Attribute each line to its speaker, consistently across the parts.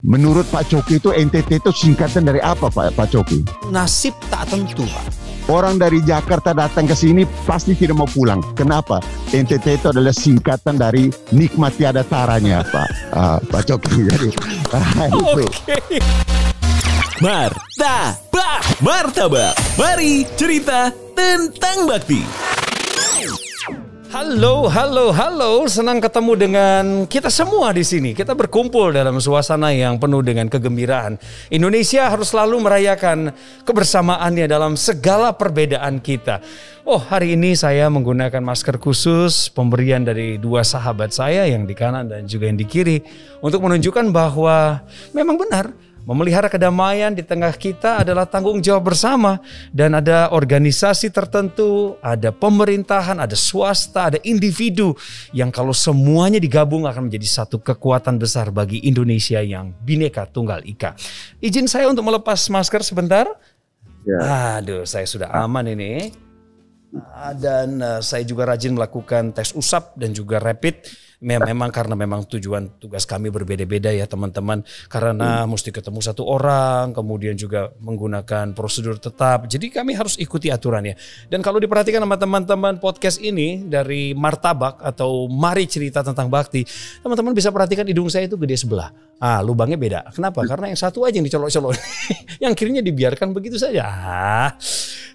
Speaker 1: Menurut Pak Coki itu NTT itu singkatan dari apa Pak Coki?
Speaker 2: Nasib tak tentu, Pak.
Speaker 1: Orang dari Jakarta datang ke sini pasti tidak mau pulang. Kenapa? NTT itu adalah singkatan dari nikmat tiada taranya, Pak. Pak Coki.
Speaker 2: Oke.
Speaker 3: Martabak. Mari cerita tentang bakti.
Speaker 2: Halo. Senang ketemu dengan kita semua di sini. Kita berkumpul dalam suasana yang penuh dengan kegembiraan. Indonesia harus selalu merayakan kebersamaannya dalam segala perbedaan kita. Oh, hari ini saya menggunakan masker khusus pemberian dari dua sahabat saya yang di kanan dan juga yang di kiri untuk menunjukkan bahwa memang benar. Memelihara kedamaian di tengah kita adalah tanggung jawab bersama. Dan ada organisasi tertentu, ada pemerintahan, ada swasta, ada individu yang kalau semuanya digabung akan menjadi satu kekuatan besar bagi Indonesia yang Bhinneka Tunggal Ika. Izin saya untuk melepas masker sebentar. Ya. Aduh, saya sudah aman ini. Dan saya juga rajin melakukan tes usap dan juga rapid. Memang karena tujuan tugas kami berbeda-beda ya teman-teman. Karena mesti ketemu satu orang, kemudian juga menggunakan prosedur tetap. Jadi kami harus ikuti aturannya. Dan kalau diperhatikan sama teman-teman podcast ini dari Martabak atau Mari Cerita Tentang Bakti, teman-teman bisa perhatikan hidung saya itu gede sebelah. Lubangnya beda. Kenapa? Karena yang satu aja yang dicolok-colok. Yang kirinya dibiarkan begitu saja.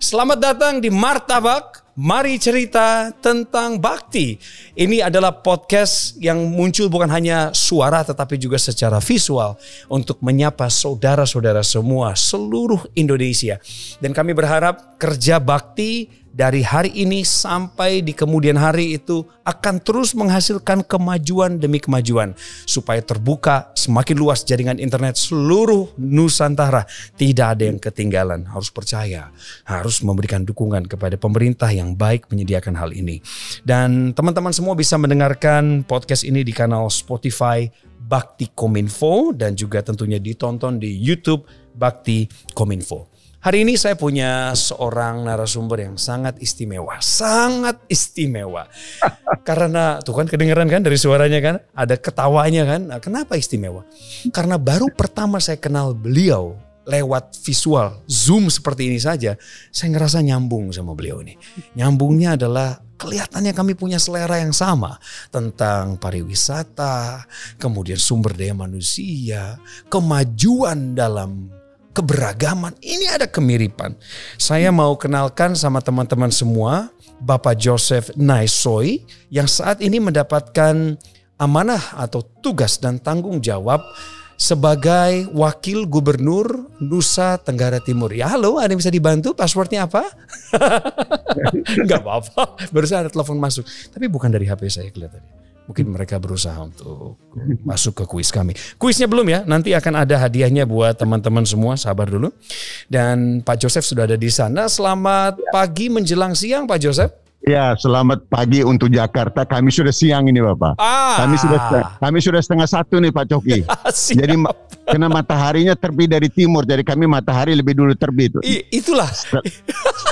Speaker 2: Selamat datang di Martabak. Mari Cerita Tentang Bakti. Ini adalah podcast yang muncul bukan hanya suara tetapi juga secara visual untuk menyapa saudara-saudara semua seluruh Indonesia. Dan kami berharap kerja bakti dari hari ini sampai di kemudian hari itu akan terus menghasilkan kemajuan demi kemajuan. Supaya terbuka semakin luas jaringan internet seluruh Nusantara. Tidak ada yang ketinggalan. Harus percaya. Harus memberikan dukungan kepada pemerintah yang baik menyediakan hal ini. Dan teman-teman semua bisa mendengarkan podcast ini di kanal Spotify Bakti Kominfo. Dan juga tentunya ditonton di YouTube Bakti Kominfo. Hari ini saya punya seorang narasumber yang sangat istimewa. Karena tuh kan kedengeran kan dari suaranya kan. Ada ketawanya kan. Nah, kenapa istimewa? Karena baru pertama saya kenal beliau lewat visual Zoom seperti ini saja. Saya ngerasa nyambung sama beliau ini. Nyambungnya adalah kelihatannya kami punya selera yang sama. Tentang pariwisata, kemudian sumber daya manusia, kemajuan dalam keberagaman, ini ada kemiripan. Saya mau kenalkan sama teman-teman semua, Bapak Joseph Naisoy yang saat ini mendapatkan amanah atau tugas dan tanggung jawab sebagai Wakil Gubernur Nusa Tenggara Timur. Ya halo, ada yang bisa dibantu? Passwordnya apa? Gak apa-apa, barusan ada telepon masuk. Tapi bukan dari HP saya kelihatannya. Mungkin mereka berusaha untuk masuk ke kuis kami. Kuisnya belum ya, nanti akan ada hadiahnya buat teman-teman semua, sabar dulu. Dan Pak Joseph sudah ada di sana. Selamat pagi menjelang siang Pak Joseph.
Speaker 1: Ya, selamat pagi untuk Jakarta. Kami sudah siang ini Bapak. Kami sudah 1:30 nih Pak Coki. Jadi karena mataharinya terbit dari timur, jadi kami matahari lebih dulu terbit.
Speaker 2: Itulah.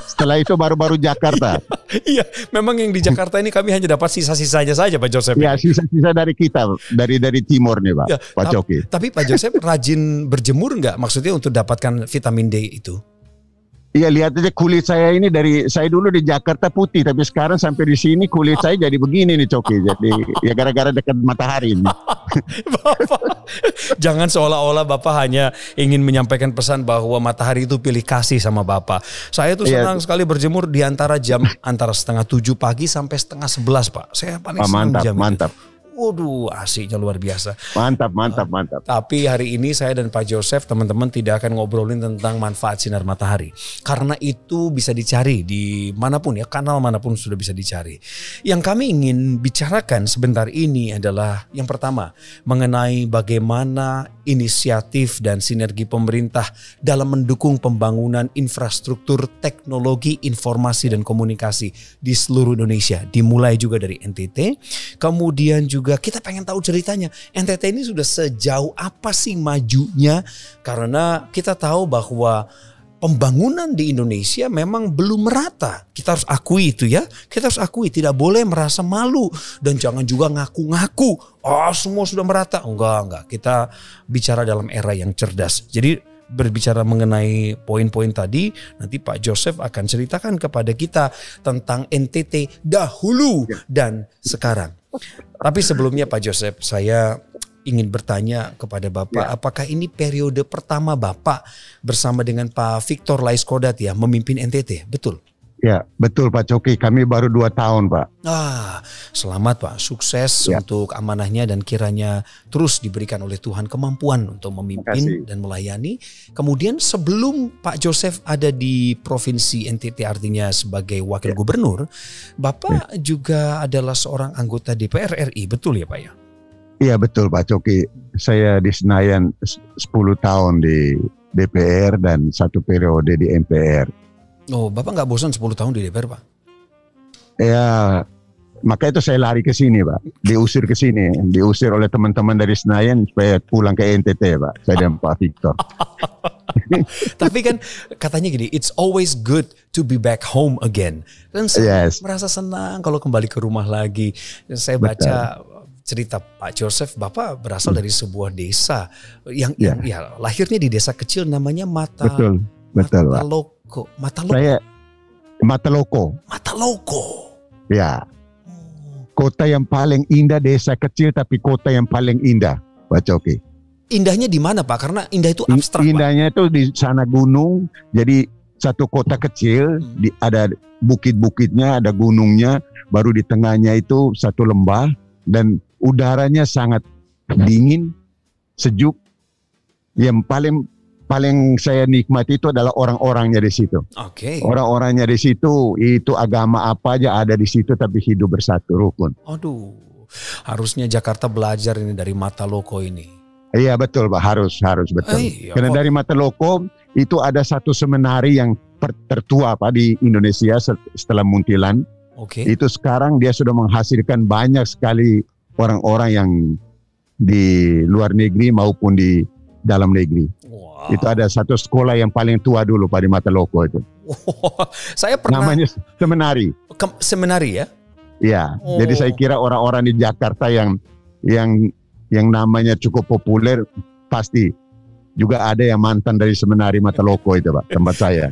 Speaker 1: Setelah itu baru Jakarta.
Speaker 2: Iya, memang yang di Jakarta ini kami hanya dapat sisa-sisanya saja Pak Joseph.
Speaker 1: Ya, sisa-sisa dari kita, dari timur nih Pak, ya, Pak Coki.
Speaker 2: Tapi Pak Joseph rajin berjemur nggak? Maksudnya untuk dapatkan vitamin D itu?
Speaker 1: Iya, lihat aja kulit saya ini saya dulu di Jakarta putih, tapi sekarang sampai di sini kulit saya jadi begini nih Coki. Jadi ya gara-gara dekat matahari ini.
Speaker 2: Bapak, jangan seolah-olah Bapak hanya ingin menyampaikan pesan bahwa matahari itu pilih kasih sama Bapak. Saya tuh senang sekali berjemur di antara jam 6:30 pagi sampai 10:30 Pak. Saya paling senang jam
Speaker 1: mantap.
Speaker 2: Waduh, asiknya luar biasa.
Speaker 1: Mantap.
Speaker 2: Tapi hari ini saya dan Pak Joseph, teman-teman tidak akan ngobrolin tentang manfaat sinar matahari. Karena itu bisa dicari di manapun ya, kanal manapun sudah bisa dicari. Yang kami ingin bicarakan sebentar ini adalah yang pertama, mengenai bagaimana inisiatif dan sinergi pemerintah dalam mendukung pembangunan infrastruktur teknologi informasi dan komunikasi di seluruh Indonesia. Dimulai juga dari NTT, kemudian juga kita pengen tahu ceritanya. NTT ini sudah sejauh apa sih majunya? Karena kita tahu bahwa pembangunan di Indonesia memang belum merata. Kita harus akui itu ya. Kita harus akui, tidak boleh merasa malu. Dan jangan juga ngaku-ngaku, semua sudah merata. Enggak. Kita bicara dalam era yang cerdas. Jadi berbicara mengenai poin-poin tadi, nanti Pak Joseph akan ceritakan kepada kita tentang NTT dahulu dan sekarang. Tapi sebelumnya Pak Joseph, saya ingin bertanya kepada Bapak, apakah ini periode pertama Bapak bersama dengan Pak Victor Laiskodat ya memimpin NTT, betul?
Speaker 1: Ya, betul Pak Coki, kami baru 2 tahun Pak.
Speaker 2: Selamat Pak, sukses untuk amanahnya dan kiranya terus diberikan oleh Tuhan kemampuan untuk memimpin dan melayani. Kemudian sebelum Pak Joseph ada di Provinsi NTT artinya sebagai Wakil Gubernur, Bapak juga adalah seorang anggota DPR RI, betul ya Pak ya?
Speaker 1: Iya betul Pak Coki, saya di Senayan 10 tahun di DPR dan 1 periode di MPR.
Speaker 2: Bapak nggak bosan 10 tahun di DPR Pak?
Speaker 1: Ya, maka itu saya lari ke sini Pak, diusir ke sini, diusir oleh teman-teman dari Senayan supaya pulang ke NTT Pak, saya dan Pak Victor.
Speaker 2: Tapi kan katanya gini, it's always good to be back home again. Dan saya merasa senang kalau kembali ke rumah lagi. Saya baca cerita Pak Joseph, Bapak berasal dari sebuah desa yang lahirnya di desa kecil namanya Mataloko.
Speaker 1: Saya Mataloko. Ya. Kota yang paling indah, desa kecil tapi kota yang paling indah, Pak Coki.
Speaker 2: Indahnya di mana Pak? Karena indah itu abstrak.
Speaker 1: Indahnya itu di sana gunung, jadi satu kota kecil, ada bukit-bukitnya, ada gunungnya, baru di tengahnya itu satu lembah dan udaranya sangat dingin, sejuk. Yang paling saya nikmati itu adalah orang-orangnya di situ. Orang-orangnya di situ, itu agama apa aja ada di situ, tapi hidup bersatu, rukun.
Speaker 2: Harusnya Jakarta belajar ini dari Mataloko ini.
Speaker 1: Iya betul Pak, harus betul. Karena dari Mataloko itu ada satu seminari yang tertua Pak di Indonesia setelah Muntilan. Itu sekarang dia sudah menghasilkan banyak sekali orang-orang yang di luar negeri maupun di dalam negeri. Itu ada satu sekolah yang paling tua dulu Pak di Mataloko itu.
Speaker 2: Saya pernah.
Speaker 1: Namanya seminari.
Speaker 2: Seminari ya?
Speaker 1: Iya. Jadi saya kira orang-orang di Jakarta yang namanya cukup populer pasti juga ada yang mantan dari seminari Mataloko itu Pak, tempat saya.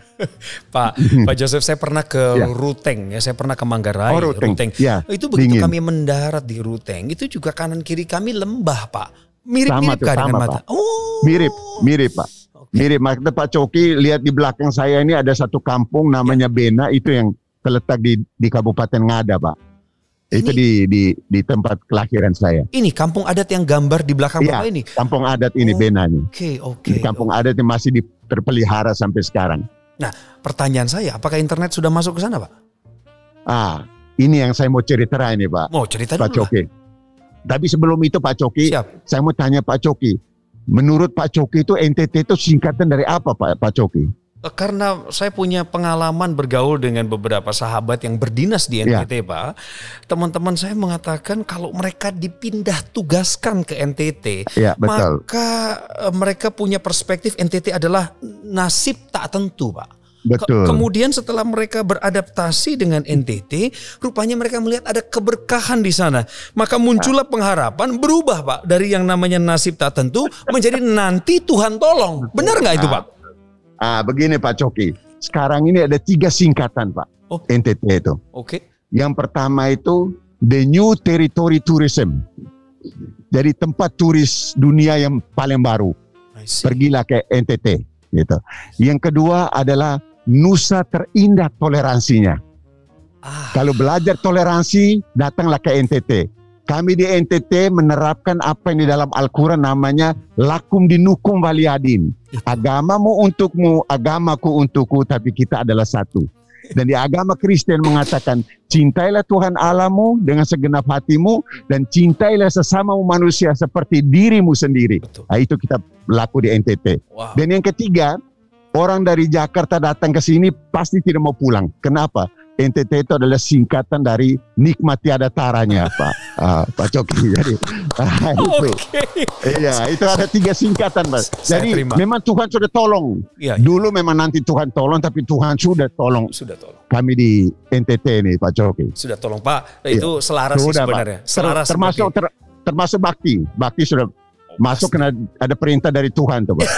Speaker 2: Pak Joseph, saya pernah ke Ruteng ya, saya pernah ke Manggarai. Ruteng.
Speaker 1: Ya,
Speaker 2: itu begitu kami mendarat di Ruteng, itu juga kanan kiri kami lembah Pak. Mirip-mirip dengan Mata.
Speaker 1: Mirip Pak. Mirip Pak Coki, lihat di belakang saya ini ada satu kampung namanya Bena, itu yang terletak di Kabupaten Ngada Pak. Itu di tempat kelahiran saya.
Speaker 2: Ini kampung adat yang gambar di belakang Bapak ini?
Speaker 1: Kampung adat ini Bena nih. Kampung adat yang masih terpelihara sampai sekarang.
Speaker 2: Nah, pertanyaan saya, apakah internet sudah masuk ke sana Pak?
Speaker 1: Ini yang saya mau cerita ini Pak.
Speaker 2: Mau cerita
Speaker 1: Pak Coki. Tapi sebelum itu Pak Coki, saya mau tanya Pak Coki. Menurut Pak Coki itu NTT itu singkatan dari apa Pak Coki?
Speaker 2: Karena saya punya pengalaman bergaul dengan beberapa sahabat yang berdinas di NTT Pak. Teman-teman saya mengatakan kalau mereka dipindah tugaskan ke NTT, maka mereka punya perspektif NTT adalah nasib tak tentu Pak.
Speaker 1: Betul.
Speaker 2: Kemudian setelah mereka beradaptasi dengan NTT, rupanya mereka melihat ada keberkahan di sana. Maka muncullah pengharapan berubah Pak. Dari yang namanya nasib tak tentu menjadi nanti Tuhan tolong. Benar nggak itu Pak?
Speaker 1: Begini Pak Coki, sekarang ini ada 3 singkatan Pak, NTT itu. Yang pertama itu The New Territory Tourism, jadi tempat turis dunia yang paling baru. Pergilah ke NTT. Gitu. Yang kedua adalah Nusa Terindah Toleransinya. Kalau belajar toleransi, datanglah ke NTT. Kami di NTT menerapkan apa yang di dalam Al-Quran namanya lakum dinukum waliyadin. Agamamu untukmu, agamaku untukku, tapi kita adalah satu. Dan di agama Kristen mengatakan, cintailah Tuhan Allahmu dengan segenap hatimu dan cintailah sesamamu manusia seperti dirimu sendiri. Itu kita berlaku di NTT. Dan yang ketiga, orang dari Jakarta datang ke sini pasti tidak mau pulang. Kenapa? NTT itu adalah singkatan dari nikmat tiada taranya, Pak. Pak Coki. Jadi itu. Iya, itu ada 3 singkatan, Pak. Jadi memang Tuhan sudah tolong. Ya, ya. Dulu memang nanti Tuhan tolong, tapi Tuhan sudah tolong. Kami di NTT ini, Pak Coki.
Speaker 2: Sudah tolong, Pak. Itu selaras sih sebenarnya. Selaras
Speaker 1: termasuk bakti. Bakti sudah masuk karena ada perintah dari Tuhan tuh, Pak.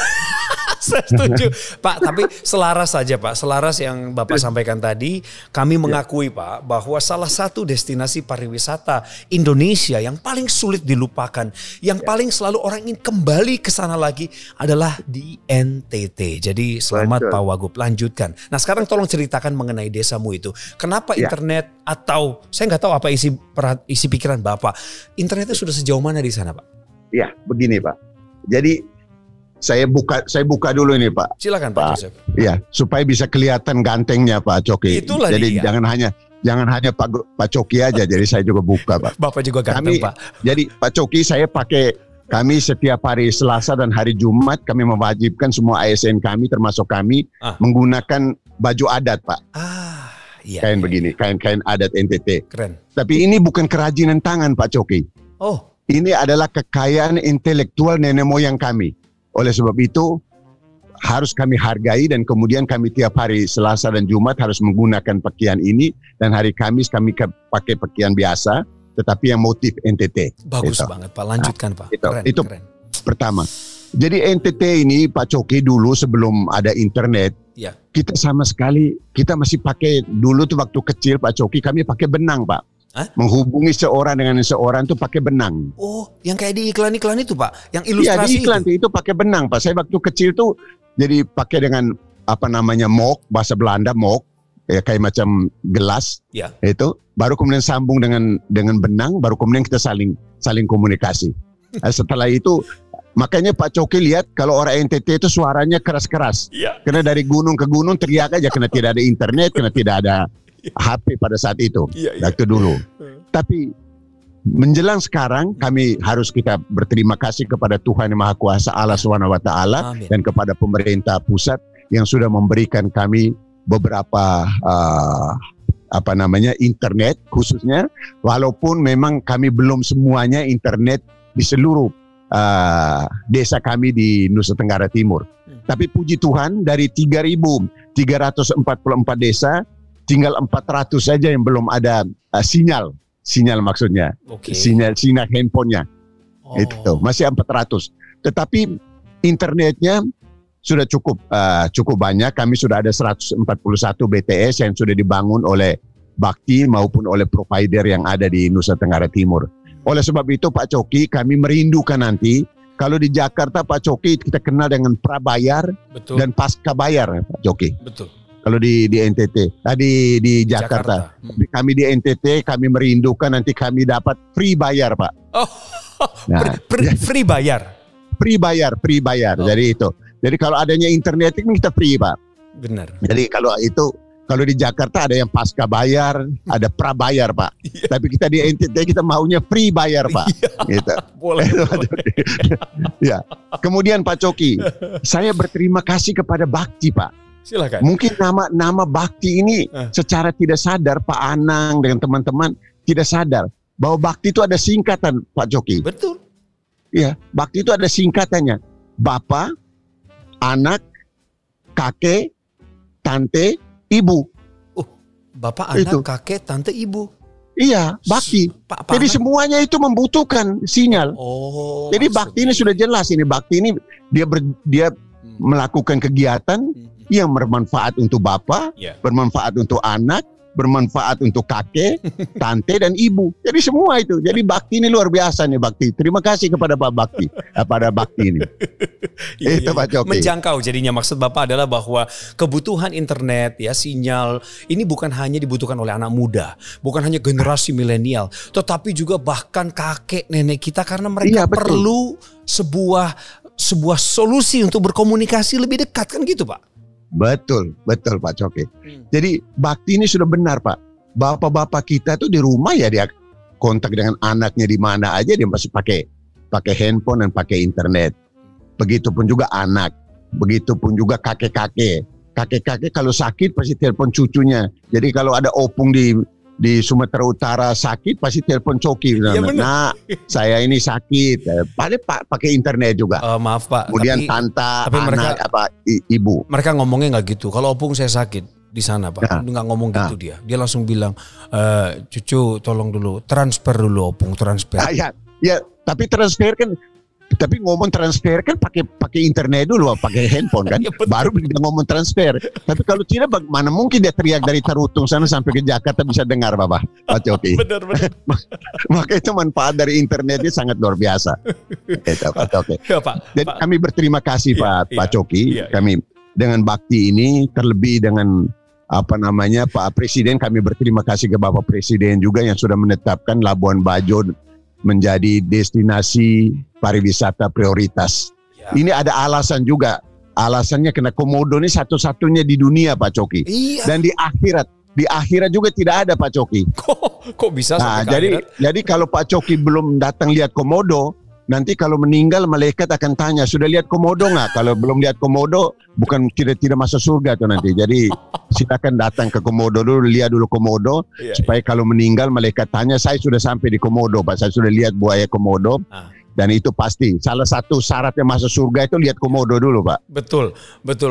Speaker 2: Saya setuju Pak, tapi selaras saja Pak, selaras yang Bapak sampaikan tadi, kami mengakui Pak bahwa salah satu destinasi pariwisata Indonesia yang paling sulit dilupakan, yang paling selalu orang ingin kembali ke sana lagi adalah di NTT. Jadi selamat Pak Wagub, lanjutkan. Nah sekarang tolong ceritakan mengenai desamu itu. Kenapa internet atau saya nggak tahu apa isi pikiran Bapak, internetnya sudah sejauh mana di sana Pak?
Speaker 1: Ya begini Pak, jadi saya buka dulu ini Pak.
Speaker 2: Silakan Pak Joseph.
Speaker 1: Iya, supaya bisa kelihatan gantengnya Pak Coki.
Speaker 2: Itulah
Speaker 1: jadi dia. jangan hanya Pak Coki aja. Jadi saya juga buka Pak.
Speaker 2: Bapak juga ganteng Pak.
Speaker 1: Jadi Pak Coki kami setiap hari Selasa dan hari Jumat kami mewajibkan semua ASN kami termasuk kami menggunakan baju adat Pak.
Speaker 2: Iya.
Speaker 1: Kain begini, kain adat NTT.
Speaker 2: Keren.
Speaker 1: Tapi ini bukan kerajinan tangan Pak Coki. Ini adalah kekayaan intelektual nenek moyang kami. Oleh sebab itu harus kami hargai dan kemudian kami tiap hari Selasa dan Jumat harus menggunakan pakaian ini dan hari Kamis kami pakai pakaian biasa tetapi yang motif NTT.
Speaker 2: Bagus banget Pak, lanjutkan Pak.
Speaker 1: Itu pertama. Jadi NTT ini Pak Coki dulu sebelum ada internet kita sama sekali kita masih pakai dulu tuh waktu kecil Pak Coki kami pakai benang Pak. Menghubungi seorang dengan seorang itu pakai benang.
Speaker 2: Yang kayak di iklan-iklan itu Pak, yang ilustrasi.
Speaker 1: Iya di iklan itu pakai benang Pak. Saya waktu kecil tuh jadi pakai dengan apa namanya mok, bahasa Belanda mok, ya kayak macam gelas. Itu baru kemudian sambung dengan benang, baru kemudian kita saling komunikasi. Setelah itu makanya Pak Coki lihat kalau orang NTT itu suaranya keras-keras. Karena dari gunung ke gunung teriak aja karena tidak ada internet, karena tidak ada HP pada saat itu, waktu dulu. Tapi menjelang sekarang kami harus kita berterima kasih kepada Tuhan Yang Maha Kuasa Allah SWT dan kepada pemerintah pusat yang sudah memberikan kami beberapa internet khususnya, walaupun memang kami belum semuanya internet di seluruh desa kami di Nusa Tenggara Timur. Tapi puji Tuhan dari 3.344 desa tinggal 400 saja yang belum ada sinyal maksudnya, sinyal handphonenya, itu masih 400. Tetapi internetnya sudah cukup banyak. Kami sudah ada 141 BTS yang sudah dibangun oleh Bakti maupun oleh provider yang ada di Nusa Tenggara Timur. Oleh sebab itu Pak Coki kami merindukan nanti kalau di Jakarta Pak Coki kita kenal dengan prabayar dan pasca bayar Pak Coki.
Speaker 2: Betul.
Speaker 1: Kalau di NTT, tadi di Jakarta. Kami di NTT, kami merindukan nanti kami dapat free bayar, Pak.
Speaker 2: Free bayar?
Speaker 1: Free bayar. Jadi itu. Jadi kalau adanya internet ini kita free, Pak.
Speaker 2: Benar.
Speaker 1: Jadi kalau di Jakarta ada yang pasca bayar, ada prabayar, Pak. Tapi kita di NTT kita maunya free bayar, Pak. Gitu.
Speaker 2: Boleh.
Speaker 1: Ya. Kemudian Pak Coki, saya berterima kasih kepada Bakti, Pak.
Speaker 2: Silakan.
Speaker 1: Mungkin nama Bakti ini secara tidak sadar Pak Anang dengan teman-teman tidak sadar bahwa Bakti itu ada singkatan Pak Coki.
Speaker 2: Betul.
Speaker 1: Iya, Bakti itu ada singkatannya. Bapak, anak, kakek, tante, ibu.
Speaker 2: Bapak, anak, kakek, tante, ibu.
Speaker 1: Iya, Bakti. Jadi semuanya itu membutuhkan sinyal. Jadi Bakti ini sudah jelas ini. Bakti ini dia melakukan kegiatan yang bermanfaat untuk bapak, bermanfaat untuk anak, bermanfaat untuk kakek, tante dan ibu. Jadi semua itu. Jadi Bakti ini luar biasa nih Bakti. Terima kasih kepada Pak Bakti, pada Bakti ini. Itu Pak Coki.
Speaker 2: Menjangkau jadinya maksud Bapak adalah bahwa kebutuhan internet sinyal ini bukan hanya dibutuhkan oleh anak muda, bukan hanya generasi milenial, tetapi juga bahkan kakek nenek kita karena mereka perlu sebuah solusi untuk berkomunikasi lebih dekat kan gitu Pak.
Speaker 1: Betul Pak Coki. Jadi Bakti ini sudah benar Pak. Bapak-bapak kita tuh di rumah ya dia kontak dengan anaknya di mana aja dia masih pakai handphone dan pakai internet. Begitupun juga anak, begitupun juga kakek-kakek. kakek-kakek kalau sakit pasti telepon cucunya. Jadi kalau ada opung di Sumatera Utara sakit pasti telepon Coki. Nah, saya ini sakit. Paling pakai internet juga.
Speaker 2: Maaf Pak.
Speaker 1: Kemudian tante, anak, ibu.
Speaker 2: Mereka ngomongnya nggak gitu. Kalau opung saya sakit di sana Pak, nggak ngomong gitu dia. Dia langsung bilang, cucu tolong dulu transfer dulu opung transfer.
Speaker 1: Ya, tapi transfer kan. Tapi ngomong transfer kan pakai internet dulu, pakai handphone kan, baru kita ngomong transfer. Tapi kalau tidak, mana mungkin dia teriak dari Tarutung sana sampai ke Jakarta bisa dengar Pak Coki.
Speaker 2: Benar.
Speaker 1: Maka itu manfaat dari internetnya sangat luar biasa. Itu Pak Coki.
Speaker 2: Ya, Pak.
Speaker 1: Jadi kami berterima kasih Pak Coki. Kami dengan bakti ini, terlebih dengan Pak Presiden, kami berterima kasih ke Bapak Presiden juga yang sudah menetapkan Labuan Bajo menjadi destinasi pariwisata prioritas. Ini ada alasan juga. Alasannya karena Komodo ini satu-satunya di dunia Pak Coki. Dan di akhirat juga tidak ada Pak Coki.
Speaker 2: Kok bisa sampai
Speaker 1: jadi kalau Pak Coki belum datang lihat Komodo, nanti kalau meninggal malaikat akan tanya, sudah lihat Komodo nggak? Kalau belum lihat Komodo, bukan tidak masuk surga tuh nanti. Jadi silakan datang ke Komodo dulu, lihat dulu Komodo, supaya kalau meninggal malaikat tanya, saya sudah sampai di Komodo Pak, saya sudah lihat buaya Komodo. Dan itu pasti salah satu syaratnya masuk surga itu lihat Komodo dulu Pak.
Speaker 2: Betul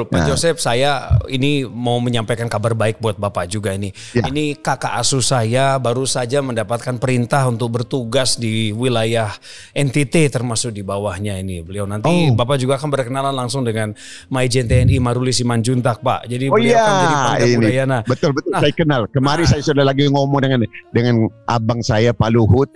Speaker 2: Pak Joseph, saya ini mau menyampaikan kabar baik buat Bapak juga ini. Ini kakak asuh saya baru saja mendapatkan perintah untuk bertugas di wilayah NTT termasuk di bawahnya ini. Beliau nanti Bapak juga akan berkenalan langsung dengan Maijen TNI Maruli Simanjuntak Pak. Jadi beliau akan jadi Pangdam Udayana.
Speaker 1: Betul saya kenal. Kemarin saya sudah lagi ngomong dengan abang saya Pak Luhut.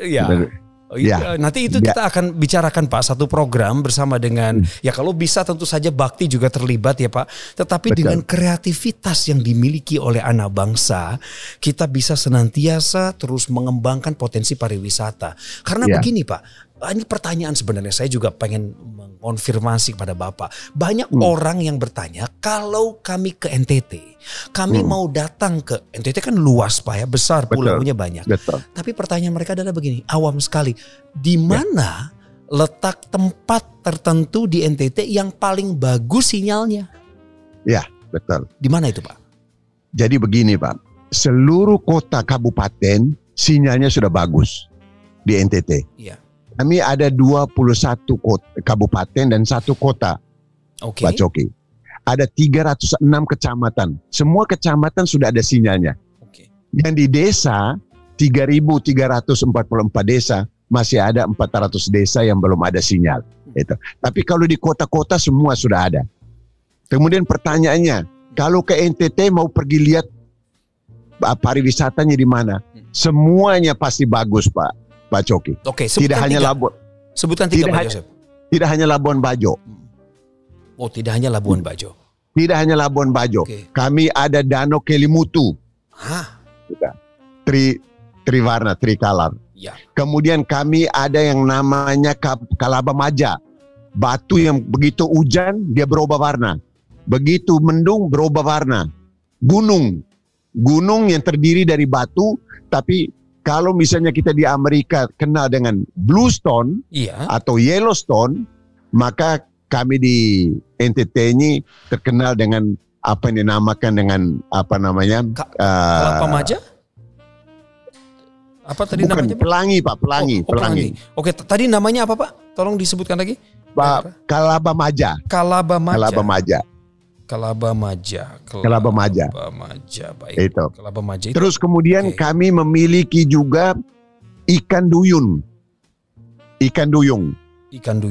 Speaker 2: Nanti itu kita akan bicarakan Pak, satu program bersama dengan ya kalau bisa tentu saja bakti juga terlibat ya Pak. Tetapi dengan kreativitas yang dimiliki oleh anak bangsa, kita bisa senantiasa terus mengembangkan potensi pariwisata. Karena begini Pak, ini pertanyaan sebenarnya saya juga pengen mengonfirmasi kepada Bapak. Banyak orang yang bertanya, kalau kami ke NTT, kami mau datang ke NTT kan luas Pak ya, besar, pulaunya banyak. Tapi pertanyaan mereka adalah begini, awam sekali. Di mana letak tempat tertentu di NTT yang paling bagus sinyalnya?
Speaker 1: Ya, betul.
Speaker 2: Di mana itu Pak?
Speaker 1: Jadi begini Pak, seluruh kota kabupaten sinyalnya sudah bagus di NTT.
Speaker 2: Iya.
Speaker 1: Kami ada 21 kabupaten dan 1 kota, Pak Coki. Ada 306 kecamatan. Semua kecamatan sudah ada sinyalnya. Yang di desa, 3.344 desa, masih ada 400 desa yang belum ada sinyal. Tapi kalau di kota-kota semua sudah ada. Kemudian pertanyaannya, kalau ke NTT mau pergi lihat pariwisatanya di mana? Semuanya pasti bagus Pak Coki. Tidak hanya Labuan.
Speaker 2: Sebutkan 3 Pak Joseph.
Speaker 1: Tidak hanya Labuan Bajo.
Speaker 2: Tidak hanya Labuan Bajo.
Speaker 1: Tidak hanya Labuan Bajo. Kami ada Danau Kelimutu. Triwarna, Trikalar. Kemudian kami ada yang namanya Kalabamaja. Batu yang begitu hujan dia berubah warna. Begitu mendung berubah warna. Gunung yang terdiri dari batu, tapi kalau misalnya kita di Amerika kenal dengan Bluestone atau Yellowstone, maka kami di NTT ini terkenal dengan apa yang dinamakan dengan apa namanya?
Speaker 2: Kalabamaja? Apa tadi namanya?
Speaker 1: Pelangi Pak, pelangi.
Speaker 2: Oke, tadi namanya apa Pak? Tolong disebutkan lagi.
Speaker 1: Kalabamaja. Baik. Itu.
Speaker 2: Kalabamaja.
Speaker 1: Terus kemudian kami memiliki juga ikan duyung. Ikan duyung, Ikan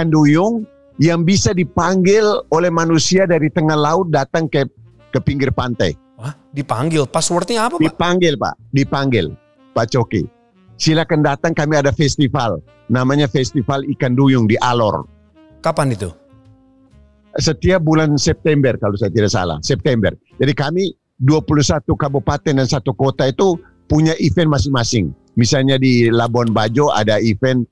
Speaker 1: duyung yang bisa dipanggil oleh manusia dari tengah laut datang ke pinggir pantai.
Speaker 2: Dipanggil? Passwordnya apa Pak?
Speaker 1: Dipanggil Pak Coki. Silakan datang, kami ada festival. Namanya Festival Ikan Duyung di Alor.
Speaker 2: Kapan itu?
Speaker 1: Setiap bulan September kalau saya tidak salah. September. Jadi kami 21 kabupaten dan 1 kota itu punya event masing-masing. Misalnya di Labuan Bajo ada event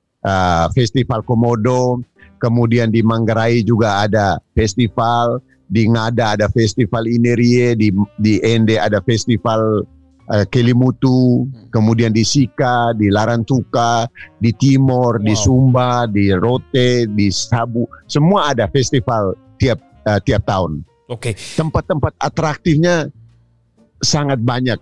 Speaker 1: Festival Komodo. Kemudian di Manggarai juga ada festival. Di Ngada ada festival Inerie. Di Ende ada festival Kelimutu, kemudian di Sika, di Larantuka, di Timor, di Sumba, di Rote, di Sabu, semua ada festival tiap tahun.
Speaker 2: Oke.
Speaker 1: Tempat-tempat atraktifnya sangat banyak.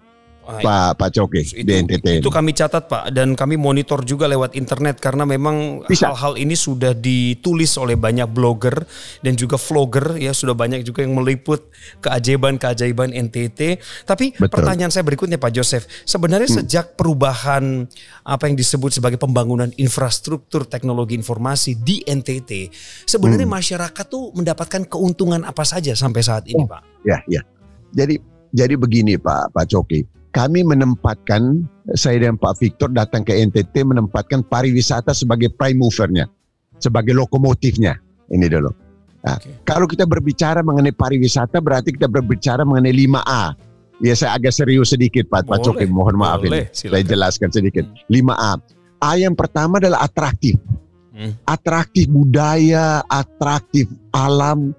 Speaker 1: Pak Coki di NTT.
Speaker 2: Itu kami catat Pak, dan kami monitor juga lewat internet karena memang hal-hal ini sudah ditulis oleh banyak blogger dan juga vlogger ya, sudah banyak juga yang meliput keajaiban-keajaiban NTT. Tapi pertanyaan saya berikutnya Pak Joseph, sebenarnya sejak perubahan apa yang disebut sebagai pembangunan infrastruktur teknologi informasi di NTT, sebenarnya masyarakat tuh mendapatkan keuntungan apa saja sampai saat ini Pak?
Speaker 1: Ya. Jadi begini Pak Coki. Kami menempatkan, saya dan Pak Victor datang ke NTT menempatkan pariwisata sebagai prime movernya, sebagai lokomotifnya. Ini dulu. Nah, kalau kita berbicara mengenai pariwisata berarti kita berbicara mengenai 5A. Ya saya agak serius sedikit Pak Coki, mohon maaf ini. Saya jelaskan sedikit. 5A. A yang pertama adalah atraktif. Atraktif budaya, atraktif alam.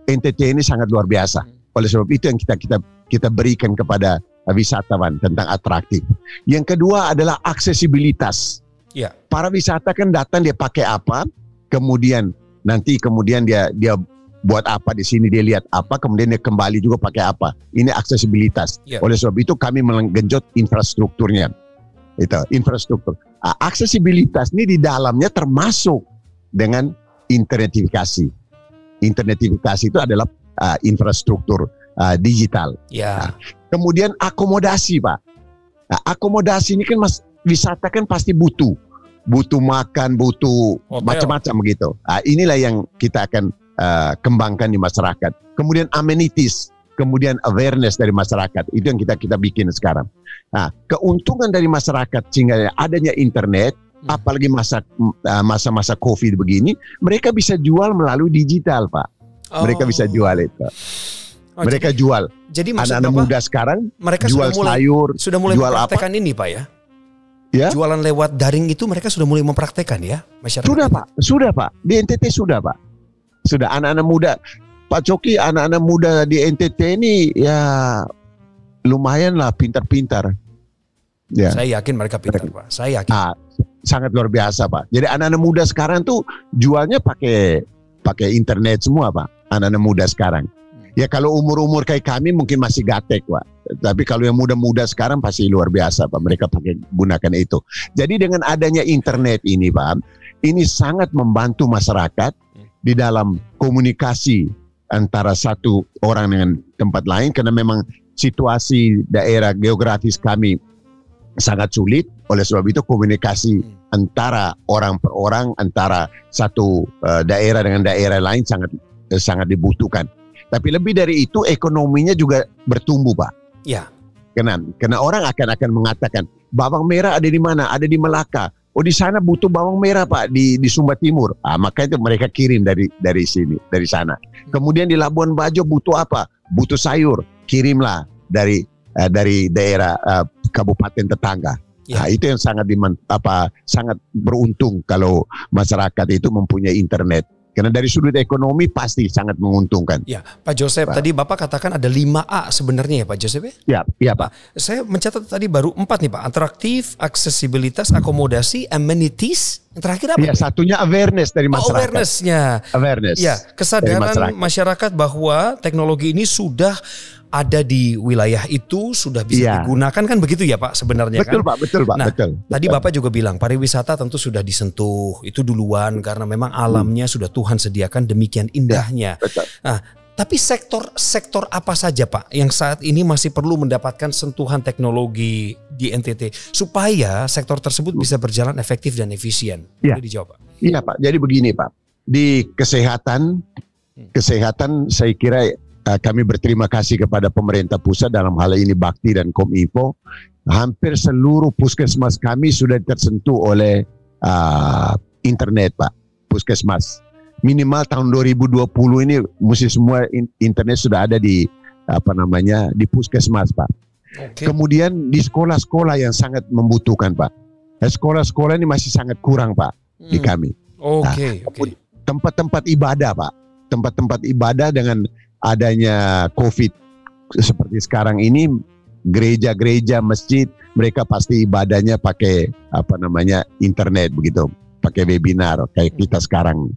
Speaker 1: NTT ini sangat luar biasa. Oleh sebab itu yang kita berikan kepada wisatawan tentang atraktif. Yang kedua adalah aksesibilitas.
Speaker 2: Ya.
Speaker 1: Para wisata kan datang dia pakai apa, kemudian dia buat apa di sini, dia lihat apa, kemudian dia kembali juga pakai apa. Ini aksesibilitas. Ya. Oleh sebab itu kami menggenjot infrastrukturnya. Itu infrastruktur. Aksesibilitas ini di dalamnya termasuk dengan internetifikasi. Internetifikasi itu adalah infrastruktur digital.
Speaker 2: Ya.
Speaker 1: Kemudian akomodasi Pak. Nah, akomodasi ini kan wisata kan pasti butuh makan, butuh macam-macam begitu. Nah, inilah yang kita akan kembangkan di masyarakat. Kemudian amenities, kemudian awareness dari masyarakat. Itu yang kita bikin sekarang. Nah, keuntungan dari masyarakat sehingga adanya internet, apalagi masa-masa COVID begini, mereka bisa jual melalui digital Pak. Mereka bisa jual itu. Mereka jual.
Speaker 2: Jadi
Speaker 1: anak-anak muda sekarang
Speaker 2: mereka
Speaker 1: jual sayur,
Speaker 2: sudah mulai
Speaker 1: jual
Speaker 2: mempraktekan
Speaker 1: apa?
Speaker 2: Ini Pak ya.
Speaker 1: Ya.
Speaker 2: Jualan lewat daring itu mereka sudah mulai mempraktekan ya masyarakat.
Speaker 1: Sudah Pak. Di NTT sudah Pak. Sudah anak-anak muda. Pak Coki, anak-anak muda di NTT ini ya lumayan lah pintar-pintar. Ya.
Speaker 2: Saya yakin mereka pintar Pak. Saya yakin.
Speaker 1: Sangat luar biasa Pak. Jadi anak-anak muda sekarang tuh jualnya pakai internet semua Pak. Anak-anak muda sekarang. Ya kalau umur-umur kayak kami mungkin masih gatek Pak. Tapi kalau yang muda-muda sekarang pasti luar biasa Pak. Mereka gunakan itu. Jadi dengan adanya internet ini Pak, ini sangat membantu masyarakat di dalam komunikasi antara satu orang dengan tempat lain. Karena memang situasi daerah geografis kami sangat sulit. Oleh sebab itu komunikasi antara orang per orang, antara satu daerah dengan daerah lain sangat dibutuhkan. Tapi lebih dari itu ekonominya juga bertumbuh Pak.
Speaker 2: Ya.
Speaker 1: Karena orang akan mengatakan bawang merah ada di mana? Ada di Melaka. Oh di sana butuh bawang merah Pak di Sumba Timur. Maka itu mereka kirim dari sini, dari sana. Kemudian di Labuan Bajo butuh apa? Butuh sayur. Kirimlah dari daerah kabupaten tetangga. Ya. Itu yang sangat beruntung kalau masyarakat itu mempunyai internet. Karena dari sudut ekonomi pasti sangat menguntungkan.
Speaker 2: Ya, Pak Joseph, tadi Bapak katakan ada 5A sebenarnya ya Pak Joseph ya?
Speaker 1: Ya Pak.
Speaker 2: Saya mencatat tadi baru 4 nih Pak. Atraktif, aksesibilitas, akomodasi, amenities. Yang terakhir apa?
Speaker 1: Ya, satunya awareness dari masyarakat. Awareness.
Speaker 2: Ya, kesadaran masyarakat bahwa teknologi ini sudah ada di wilayah itu, sudah bisa digunakan kan begitu ya Pak sebenarnya.
Speaker 1: Betul
Speaker 2: kan?
Speaker 1: Betul Pak.
Speaker 2: Nah,
Speaker 1: betul.
Speaker 2: Tadi Bapak juga bilang pariwisata tentu sudah disentuh itu duluan karena memang alamnya sudah Tuhan sediakan demikian indahnya.
Speaker 1: Betul.
Speaker 2: Nah, tapi sektor apa saja Pak yang saat ini masih perlu mendapatkan sentuhan teknologi di NTT supaya sektor tersebut bisa berjalan efektif dan efisien? Boleh dijawab Pak? Iya
Speaker 1: Pak. Jadi begini Pak, di kesehatan saya kira kami berterima kasih kepada pemerintah pusat dalam hal ini Bakti dan Kominfo. Hampir seluruh puskesmas kami sudah tersentuh oleh internet Pak. Puskesmas minimal tahun 2020 ini mesti semua internet sudah ada di di puskesmas Pak. Okay. Kemudian di sekolah-sekolah yang sangat membutuhkan Pak. Sekolah-sekolah ini masih sangat kurang Pak di kami.
Speaker 2: Okay.
Speaker 1: Tempat-tempat ibadah Pak. Tempat-tempat ibadah dengan adanya COVID seperti sekarang ini, gereja-gereja, masjid, mereka pasti ibadahnya pakai internet begitu. pakai webinar kayak kita sekarang.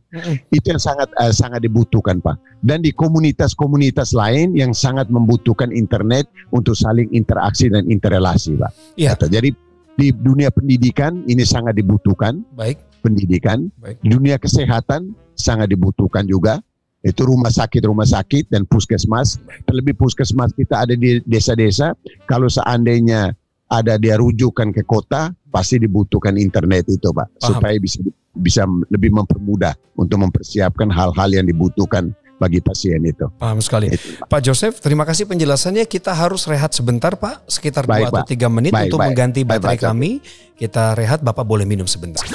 Speaker 1: Itu yang sangat dibutuhkan, Pak. Dan di komunitas-komunitas lain yang sangat membutuhkan internet untuk saling interaksi dan interrelasi, Pak.
Speaker 2: Iya.
Speaker 1: Jadi di dunia pendidikan ini sangat dibutuhkan.
Speaker 2: Baik.
Speaker 1: Pendidikan.
Speaker 2: Baik.
Speaker 1: Di dunia kesehatan sangat dibutuhkan juga. Itu rumah sakit dan puskesmas. Terlebih puskesmas kita ada di desa-desa. Kalau seandainya ada dia rujukan ke kota, pasti dibutuhkan internet itu, Pak.
Speaker 2: Paham.
Speaker 1: Supaya bisa lebih mempermudah untuk mempersiapkan hal-hal yang dibutuhkan bagi pasien itu.
Speaker 2: Paham sekali. Pak Joseph, terima kasih penjelasannya. Kita harus rehat sebentar, Pak. Sekitar 2 atau 3 menit untuk mengganti baterai kami. Kita rehat, Bapak boleh minum sebentar.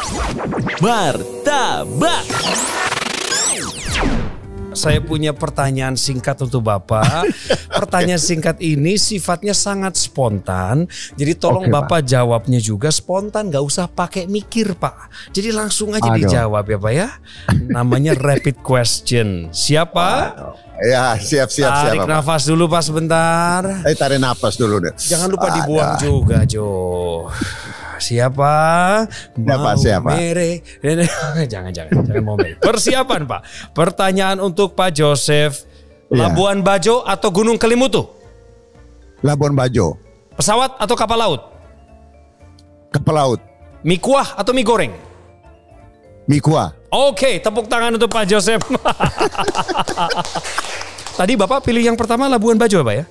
Speaker 3: Martabak.
Speaker 2: Saya punya pertanyaan singkat untuk Bapak. Pertanyaan singkat ini sifatnya sangat spontan. Jadi tolong Bapak jawabnya juga spontan, gak usah pakai mikir, Pak. Jadi langsung aja dijawab ya, Pak ya. Namanya rapid question. Siapa?
Speaker 1: Ya, siap.
Speaker 2: Tarik nafas dulu, Pak, sebentar.
Speaker 1: Tarik nafas dulu deh.
Speaker 2: Jangan lupa dibuang juga, Jo. Siapa?
Speaker 1: Siapa?
Speaker 2: Jangan mau mere. Persiapan, Pak. Pertanyaan untuk Pak Joseph. Labuan Bajo atau Gunung Kelimutu?
Speaker 1: Labuan Bajo.
Speaker 2: Pesawat atau kapal laut?
Speaker 1: Kapal laut.
Speaker 2: Mie kuah atau mie goreng?
Speaker 1: Mie kuah.
Speaker 2: Oke, tepuk tangan untuk Pak Joseph. Tadi Bapak pilih yang pertama Labuan Bajo, Pak ya?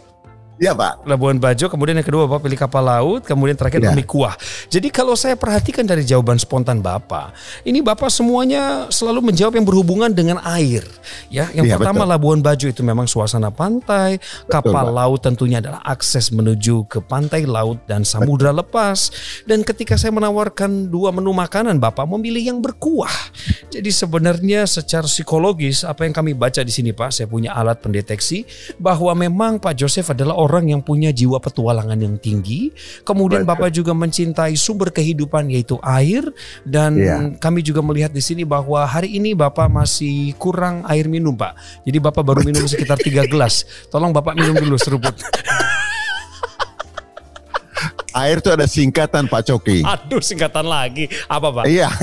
Speaker 1: Iya, Pak.
Speaker 2: Labuan Bajo, kemudian yang kedua Bapak pilih kapal laut, kemudian terakhir mie kuah. Jadi kalau saya perhatikan dari jawaban spontan Bapak, ini Bapak semuanya selalu menjawab yang berhubungan dengan air. Ya, yang pertama betul. Labuan Bajo itu memang suasana pantai, kapal laut tentunya adalah akses menuju ke pantai, laut dan samudra lepas. Dan ketika saya menawarkan 2 menu makanan, Bapak memilih yang berkuah. Jadi sebenarnya secara psikologis apa yang kami baca di sini, Pak, saya punya alat pendeteksi bahwa memang Pak Joseph adalah orang yang punya jiwa petualangan yang tinggi. Kemudian Bapak juga mencintai sumber kehidupan yaitu air. Dan kami juga melihat di sini bahwa hari ini Bapak masih kurang air minum, Pak. Jadi Bapak baru minum sekitar 3 gelas. Tolong Bapak minum dulu seruput.
Speaker 1: Air itu ada singkatan, Pak Coki.
Speaker 2: Aduh, singkatan lagi. Apa, Pak?
Speaker 1: Iya,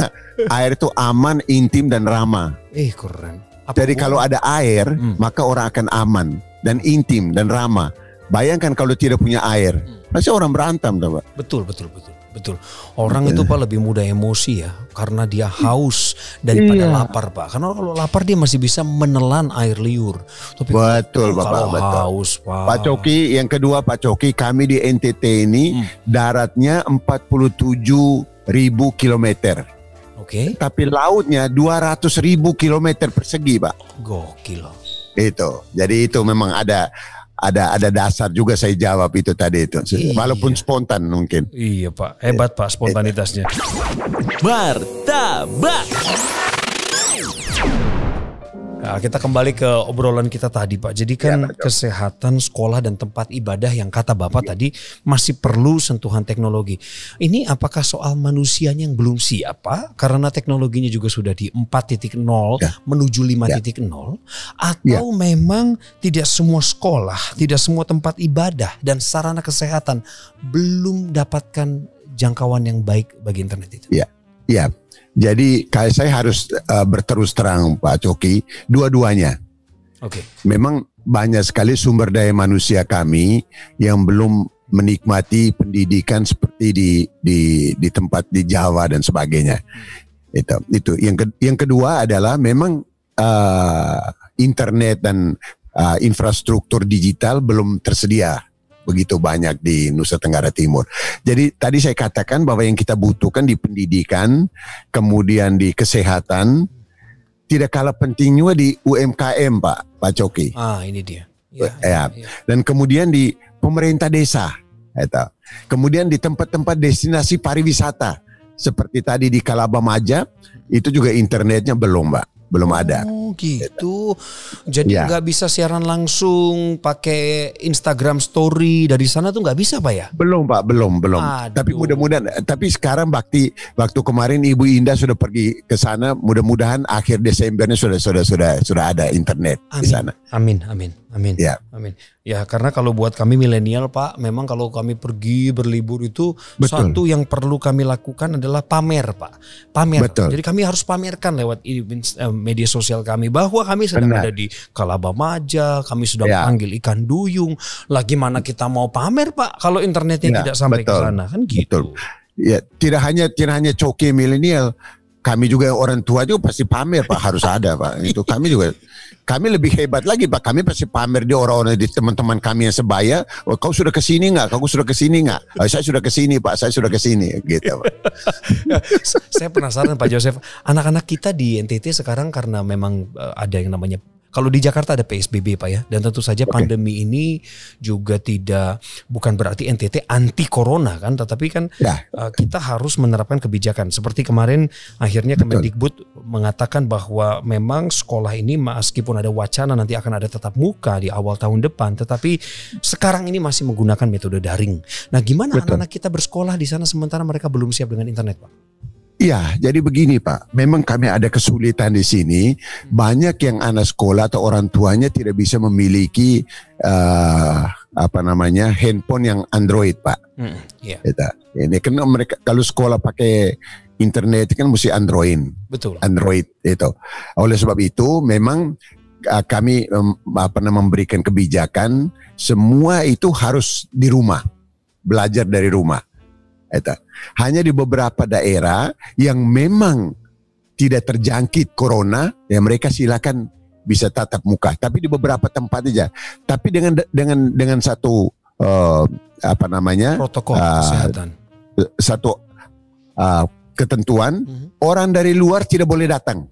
Speaker 1: air itu aman, intim dan ramah.
Speaker 2: Keren.
Speaker 1: Jadi kalau ada air, maka orang akan aman dan intim dan ramah. Bayangkan kalau tidak punya air, pasti orang berantem, Pak.
Speaker 2: Betul. Orang itu, Pak, lebih mudah emosi ya, karena dia haus daripada lapar, Pak. Karena kalau lapar dia masih bisa menelan air liur. Tapi
Speaker 1: betul, Bapak.
Speaker 2: Kalau haus, Pak.
Speaker 1: Pak Coki, yang kedua, Pak Coki, kami di NTT ini daratnya 47.000 kilometer.
Speaker 2: Oke.
Speaker 1: Tapi lautnya 200.000 kilometer persegi, Pak.
Speaker 2: Gokil.
Speaker 1: Itu. Jadi itu memang ada dasar juga saya jawab itu tadi itu. Walaupun spontan mungkin.
Speaker 2: Iya, Pak. Hebat, Pak, spontanitasnya.
Speaker 3: Martabak.
Speaker 2: Nah, kita kembali ke obrolan kita tadi, Pak. Jadi kan kesehatan, sekolah dan tempat ibadah yang kata Bapak tadi masih perlu sentuhan teknologi. Ini apakah soal manusianya yang belum siap, Pak? Karena teknologinya juga sudah di 4.0 menuju 5.0 atau memang tidak semua sekolah, tidak semua tempat ibadah dan sarana kesehatan belum dapatkan jangkauan yang baik bagi internet itu?
Speaker 1: Iya. Jadi saya harus berterus terang, Pak Coki, dua-duanya.
Speaker 2: Oke.
Speaker 1: Memang banyak sekali sumber daya manusia kami yang belum menikmati pendidikan seperti di tempat di Jawa dan sebagainya. Itu. Yang kedua adalah memang internet dan infrastruktur digital belum tersedia begitu banyak di Nusa Tenggara Timur. Jadi tadi saya katakan bahwa yang kita butuhkan di pendidikan, kemudian di kesehatan, tidak kalah pentingnya di UMKM, Pak Coki.
Speaker 2: Ini dia.
Speaker 1: Dan kemudian di pemerintah desa, kemudian di tempat-tempat destinasi pariwisata, seperti tadi di Kalabamaja, itu juga internetnya belum, Pak. Belum ada.
Speaker 2: Oh gitu. Jadi nggak bisa siaran langsung pakai Instagram Story dari sana tuh nggak bisa, Pak ya?
Speaker 1: Belum, Pak, belum. Tapi mudah-mudahan. Tapi sekarang waktu kemarin Ibu Indah sudah pergi ke sana. Mudah-mudahan akhir Desembernya sudah ada internet di sana.
Speaker 2: Amin. Amin.
Speaker 1: Ya.
Speaker 2: Amin. Ya, karena kalau buat kami milenial Pak, memang kalau kami pergi berlibur itu satu yang perlu kami lakukan adalah pamer Pak. Pamer.
Speaker 1: Betul.
Speaker 2: Jadi kami harus pamerkan lewat media sosial kami bahwa kami sedang ada di Kalabamaja, kami sudah panggil ikan duyung. Lagi mana kita mau pamer Pak kalau internetnya tidak sampai ke sana kan gitu.
Speaker 1: Betul. Ya, tidak hanya Coki milenial. Kami juga orang tua juga pasti pamer Pak, harus ada Pak. Itu kami juga, kami lebih hebat lagi Pak. Kami pasti pamer di orang-orang, di teman-teman kami yang sebaya. Oh, kau sudah kesini nggak? Kau sudah kesini nggak? Oh, saya sudah kesini Pak, saya sudah kesini. Gitu Pak.
Speaker 2: Saya penasaran Pak Joseph, anak-anak kita di NTT sekarang karena memang ada yang namanya, kalau di Jakarta ada PSBB Pak ya, dan tentu saja pandemi ini juga bukan berarti NTT anti corona kan, tetapi kan kita harus menerapkan kebijakan. Seperti kemarin akhirnya Kemendikbud mengatakan bahwa memang sekolah ini meskipun ada wacana nanti akan ada tatap muka di awal tahun depan, tetapi sekarang ini masih menggunakan metode daring. Nah, gimana anak-anak kita bersekolah di sana sementara mereka belum siap dengan internet Pak?
Speaker 1: Iya, jadi begini Pak, memang kami ada kesulitan di sini. Banyak yang anak sekolah atau orang tuanya tidak bisa memiliki handphone yang Android Pak. Ini kan mereka kalau sekolah pakai internet kan mesti Android.
Speaker 2: Betul.
Speaker 1: Android itu. Oleh sebab itu memang kami memberikan kebijakan semua itu harus di rumah, belajar dari rumah. Hanya di beberapa daerah yang memang tidak terjangkit corona, ya mereka silakan bisa tatap muka. Tapi di beberapa tempat aja. Tapi dengan satu
Speaker 2: protokol kesehatan.
Speaker 1: Satu ketentuan, orang dari luar tidak boleh datang.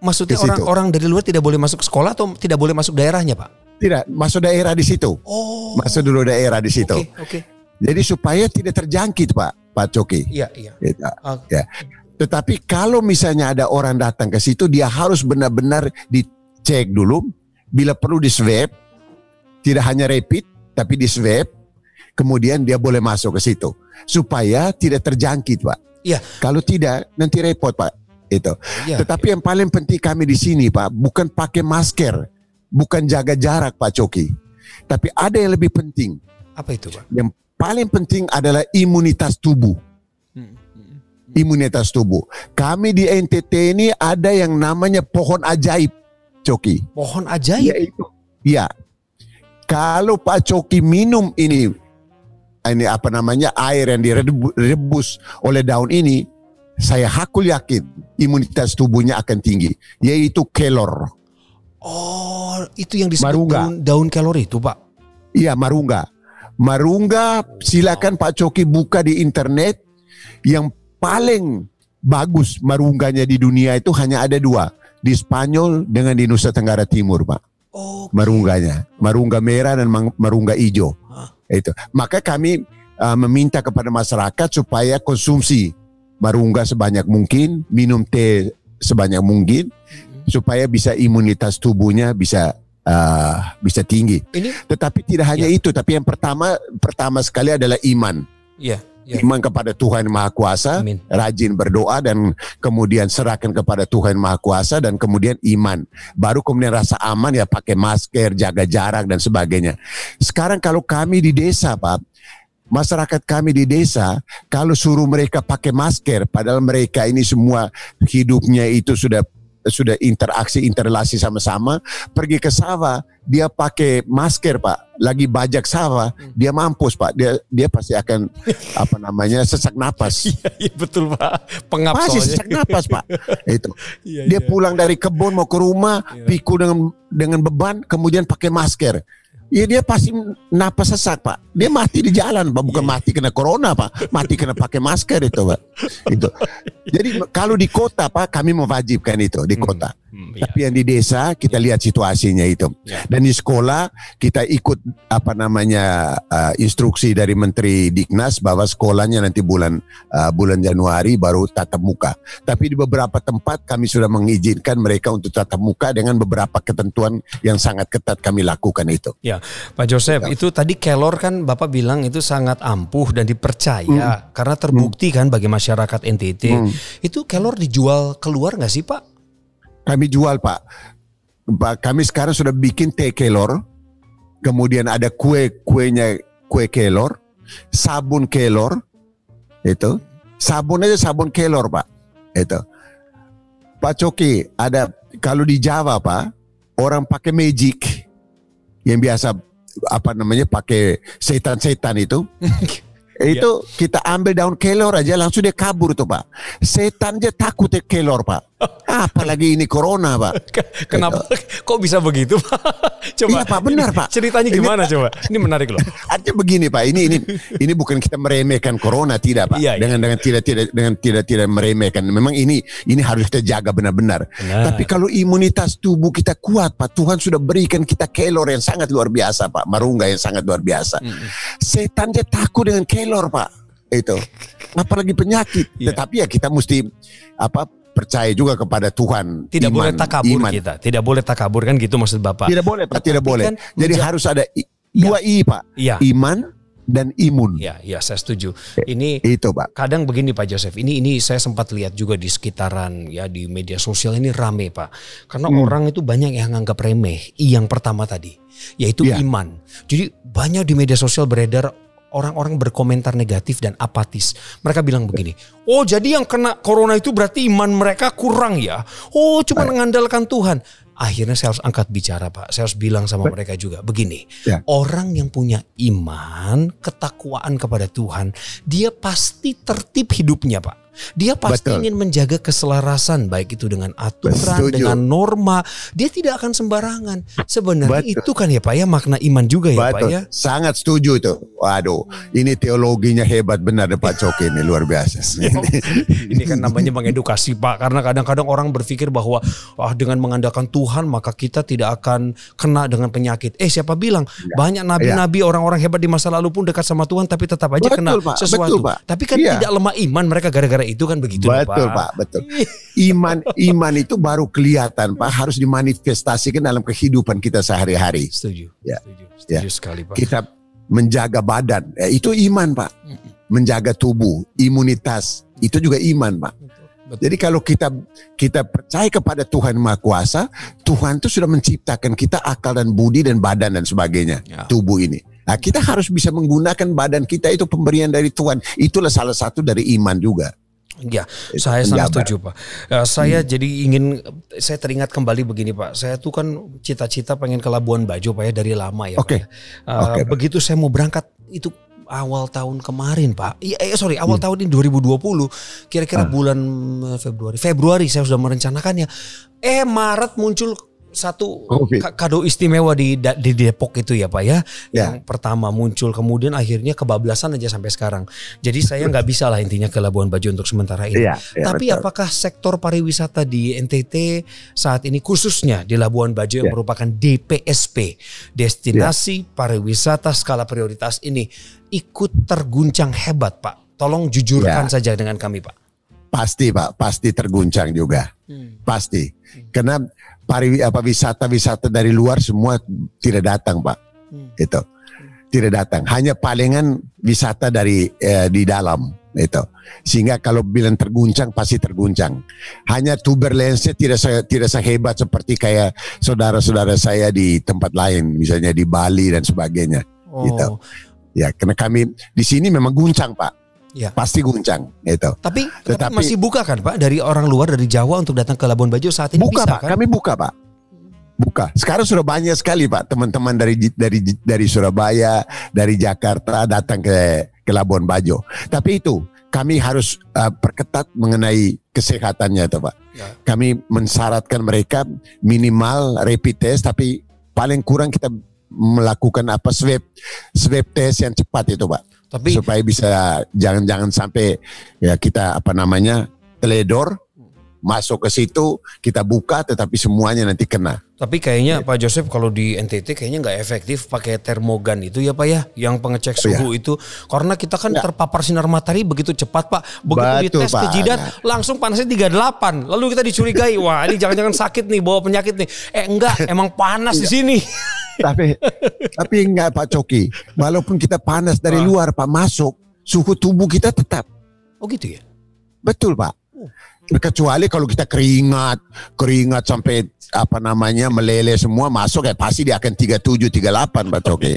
Speaker 2: Maksudnya orang dari luar tidak boleh masuk sekolah atau tidak boleh masuk daerahnya Pak?
Speaker 1: Tidak, masuk daerah di situ.
Speaker 2: Oh.
Speaker 1: Masuk dulu daerah di situ.
Speaker 2: Oke.
Speaker 1: Jadi supaya tidak terjangkit Pak Coki.
Speaker 2: Iya.
Speaker 1: Ya. Tetapi kalau misalnya ada orang datang ke situ, dia harus benar-benar dicek dulu. Bila perlu di swab, tidak hanya rapid, tapi di swab. Kemudian dia boleh masuk ke situ. Supaya tidak terjangkit Pak.
Speaker 2: Iya.
Speaker 1: Kalau tidak, nanti repot Pak. Itu. Tetapi yang paling penting kami di sini Pak, bukan pakai masker. Bukan jaga jarak Pak Coki. Tapi ada yang lebih penting.
Speaker 2: Apa itu Pak?
Speaker 1: Yang paling penting adalah imunitas tubuh. Imunitas tubuh. Kami di NTT ini ada yang namanya pohon ajaib, Coki.
Speaker 2: Pohon ajaib?
Speaker 1: Ya. Kalau Pak Coki minum ini air yang direbus oleh daun ini, saya hakul yakin imunitas tubuhnya akan tinggi. Yaitu kelor.
Speaker 2: Oh, itu yang disebut daun kelor itu Pak?
Speaker 1: Iya, marungga. Marungga, silakan Pak Coki buka di internet. Yang paling bagus marungganya di dunia itu hanya ada 2. Di Spanyol dengan di Nusa Tenggara Timur Pak. Marungganya. Marungga merah dan marungga hijau. Itu. Maka kami meminta kepada masyarakat supaya konsumsi marungga sebanyak mungkin. Minum teh sebanyak mungkin. Supaya bisa imunitas tubuhnya bisa tinggi. Tetapi tidak hanya itu, tapi yang pertama sekali adalah iman. Iman kepada Tuhan Maha Kuasa, rajin berdoa dan kemudian serahkan kepada Tuhan Maha Kuasa dan kemudian iman. Baru kemudian rasa aman ya pakai masker, jaga jarak dan sebagainya. Sekarang kalau kami di desa Pak, masyarakat kami di desa kalau suruh mereka pakai masker, padahal mereka ini semua hidupnya itu sudah interrelasi sama-sama, pergi ke sawah dia pakai masker Pak, lagi bajak sawah, dia mampus Pak, dia pasti akan sesak napas.
Speaker 2: Iya betul Pak, pengap
Speaker 1: pasti sesak napas Pak. Itu. Dia pulang dari kebun mau ke rumah, pikul dengan beban, kemudian pakai masker. Ya dia pasti napas sesak Pak. Dia mati di jalan Pak, bukan mati kena corona Pak, mati kena pakai masker itu Pak. Itu. Jadi kalau di kota Pak, kami mewajibkan itu di kota. Tapi yang di desa kita lihat situasinya itu. Dan di sekolah kita ikut instruksi dari Menteri Diknas bahwa sekolahnya nanti bulan Januari baru tatap muka. Tapi di beberapa tempat kami sudah mengizinkan mereka untuk tatap muka dengan beberapa ketentuan yang sangat ketat kami lakukan itu.
Speaker 2: Ya, Pak Joseph, itu tadi kelor kan Bapak bilang itu sangat ampuh dan dipercaya karena terbukti kan bagi masyarakat NTT. Itu kelor dijual keluar nggak sih Pak?
Speaker 1: Kami jual Pak. Kami sekarang sudah bikin teh kelor kemudian ada kuenya kue kelor, sabun kelor, itu sabun aja sabun kelor Pak, itu Pak Coki ada kalau di Jawa Pak orang pakai magic yang biasa pakai setan-setan itu. Itu kita ambil daun kelor aja langsung dia kabur tuh Pak. Setan aja takut kelor Pak. Apalagi ini corona Pak.
Speaker 2: Kenapa? Kok bisa begitu Pak? Coba.
Speaker 1: Iya Pak, benar Pak.
Speaker 2: Ceritanya gimana coba? Ini menarik loh.
Speaker 1: Artinya begini Pak. Ini bukan kita meremehkan corona, tidak Pak.
Speaker 2: Iya.
Speaker 1: Dengan tidak meremehkan. Memang ini harus kita jaga benar-benar. Tapi kalau imunitas tubuh kita kuat Pak, Tuhan sudah berikan kita kelor yang sangat luar biasa Pak. Marungga yang sangat luar biasa. Setan aja takut dengan kelor Pak. Itu. Apalagi penyakit. Tetapi ya kita mesti percaya juga kepada Tuhan.
Speaker 2: Tidak boleh takabur kita. Tidak boleh takabur kan gitu maksud Bapak.
Speaker 1: Tidak boleh Pak, tidak boleh. Kan, jadi harus ada dua I Pak.
Speaker 2: Ya.
Speaker 1: Iman dan imun.
Speaker 2: Ya, saya setuju. Ini
Speaker 1: itu Pak.
Speaker 2: Kadang begini Pak Joseph. Ini saya sempat lihat juga di sekitaran ya di media sosial ini rame Pak. Karena orang itu banyak yang anggap remeh. Yang pertama tadi yaitu iman. Jadi banyak di media sosial beredar orang-orang berkomentar negatif dan apatis. Mereka bilang begini, oh jadi yang kena corona itu berarti iman mereka kurang ya. Oh cuma mengandalkan Tuhan. Akhirnya saya harus angkat bicara Pak. Saya harus bilang sama mereka juga begini. Orang yang punya iman, ketakwaan kepada Tuhan, dia pasti tertib hidupnya Pak. Dia pasti ingin menjaga keselarasan baik itu dengan aturan, dengan norma. Dia tidak akan sembarangan. Sebenarnya itu kan ya Pak ya makna iman juga ya Pak ya.
Speaker 1: Sangat setuju itu. Waduh, ini teologinya hebat benar Pak Coki ini luar biasa.
Speaker 2: Ini kan namanya mengedukasi Pak. Karena kadang-kadang orang berpikir bahwa dengan mengandalkan Tuhan maka kita tidak akan kena dengan penyakit. Siapa bilang banyak nabi-nabi orang-orang hebat di masa lalu pun dekat sama Tuhan tapi tetap aja kena sesuatu. Tapi kan tidak lemah iman mereka gara-gara itu kan begitu
Speaker 1: Pak. Betul. Iman itu baru kelihatan Pak, harus dimanifestasikan dalam kehidupan kita sehari-hari.
Speaker 2: Setuju sekali Pak.
Speaker 1: Kita menjaga badan, itu iman Pak. Menjaga tubuh, imunitas, itu juga iman Pak. Betul. Jadi kalau kita percaya kepada Tuhan Maha Kuasa, Tuhan itu sudah menciptakan kita akal dan budi dan badan dan sebagainya, tubuh ini. Nah, kita harus bisa menggunakan badan kita, itu pemberian dari Tuhan. Itulah salah satu dari iman juga.
Speaker 2: Ya, saya sangat setuju Pak. Saya saya teringat kembali begini Pak. Saya tuh kan cita-cita pengen ke Labuan Bajo Pak ya dari lama ya Pak. Begitu saya mau berangkat itu awal tahun kemarin Pak. Awal tahun ini 2020. Kira-kira bulan Februari saya sudah merencanakannya. Maret muncul satu kado istimewa di Depok itu ya Pak ya. Yang pertama muncul, kemudian akhirnya kebablasan aja sampai sekarang. Jadi saya nggak bisa lah intinya ke Labuan Bajo untuk sementara ini. Tapi apakah sektor pariwisata di NTT saat ini khususnya di Labuan Bajo yang merupakan DPSP, destinasi pariwisata skala prioritas ini ikut terguncang hebat Pak? Tolong jujurkan saja dengan kami Pak.
Speaker 1: Pasti Pak, pasti terguncang juga. Pasti. Karena wisata dari luar semua tidak datang Pak. Itu. Tidak datang. Hanya palingan wisata dari di dalam itu. Sehingga kalau bilang terguncang pasti terguncang. Hanya turbulensinya tidak sehebat seperti kayak saudara-saudara saya di tempat lain, misalnya di Bali dan sebagainya. Gitu. Ya, karena kami di sini memang guncang Pak. Pasti guncang itu. Tapi
Speaker 2: masih buka kan Pak dari orang luar dari Jawa untuk datang ke Labuan Bajo saat ini?
Speaker 1: Buka
Speaker 2: bisa,
Speaker 1: Pak,
Speaker 2: kan?
Speaker 1: Kami buka Pak. Buka. Sekarang sudah banyak sekali Pak teman-teman dari Surabaya, dari Jakarta datang ke Labuan Bajo. Tapi itu kami harus perketat mengenai kesehatannya itu Pak. Kami mensyaratkan mereka minimal rapid test, tapi paling kurang kita melakukan swab test yang cepat itu Pak. Tapi supaya bisa jangan sampai ya kita teledor masuk ke situ, kita buka tetapi semuanya nanti kena.
Speaker 2: Tapi kayaknya Pak Joseph kalau di NTT kayaknya nggak efektif pakai termogan itu ya Pak ya, yang pengecek suhu itu, karena kita kan terpapar sinar matahari begitu cepat Pak. Begitu dites ke jidat langsung panasnya 38. Lalu kita dicurigai, wah ini jangan-jangan sakit nih, bawa penyakit nih. Enggak, emang panas di sini.
Speaker 1: Tapi enggak Pak Coki, walaupun kita panas dari luar Pak, masuk suhu tubuh kita tetap.
Speaker 2: Oh gitu ya?
Speaker 1: Betul Pak. Kecuali kalau kita keringat sampai meleleh semua masuk ya pasti dia akan 37, 38 Pak Coki.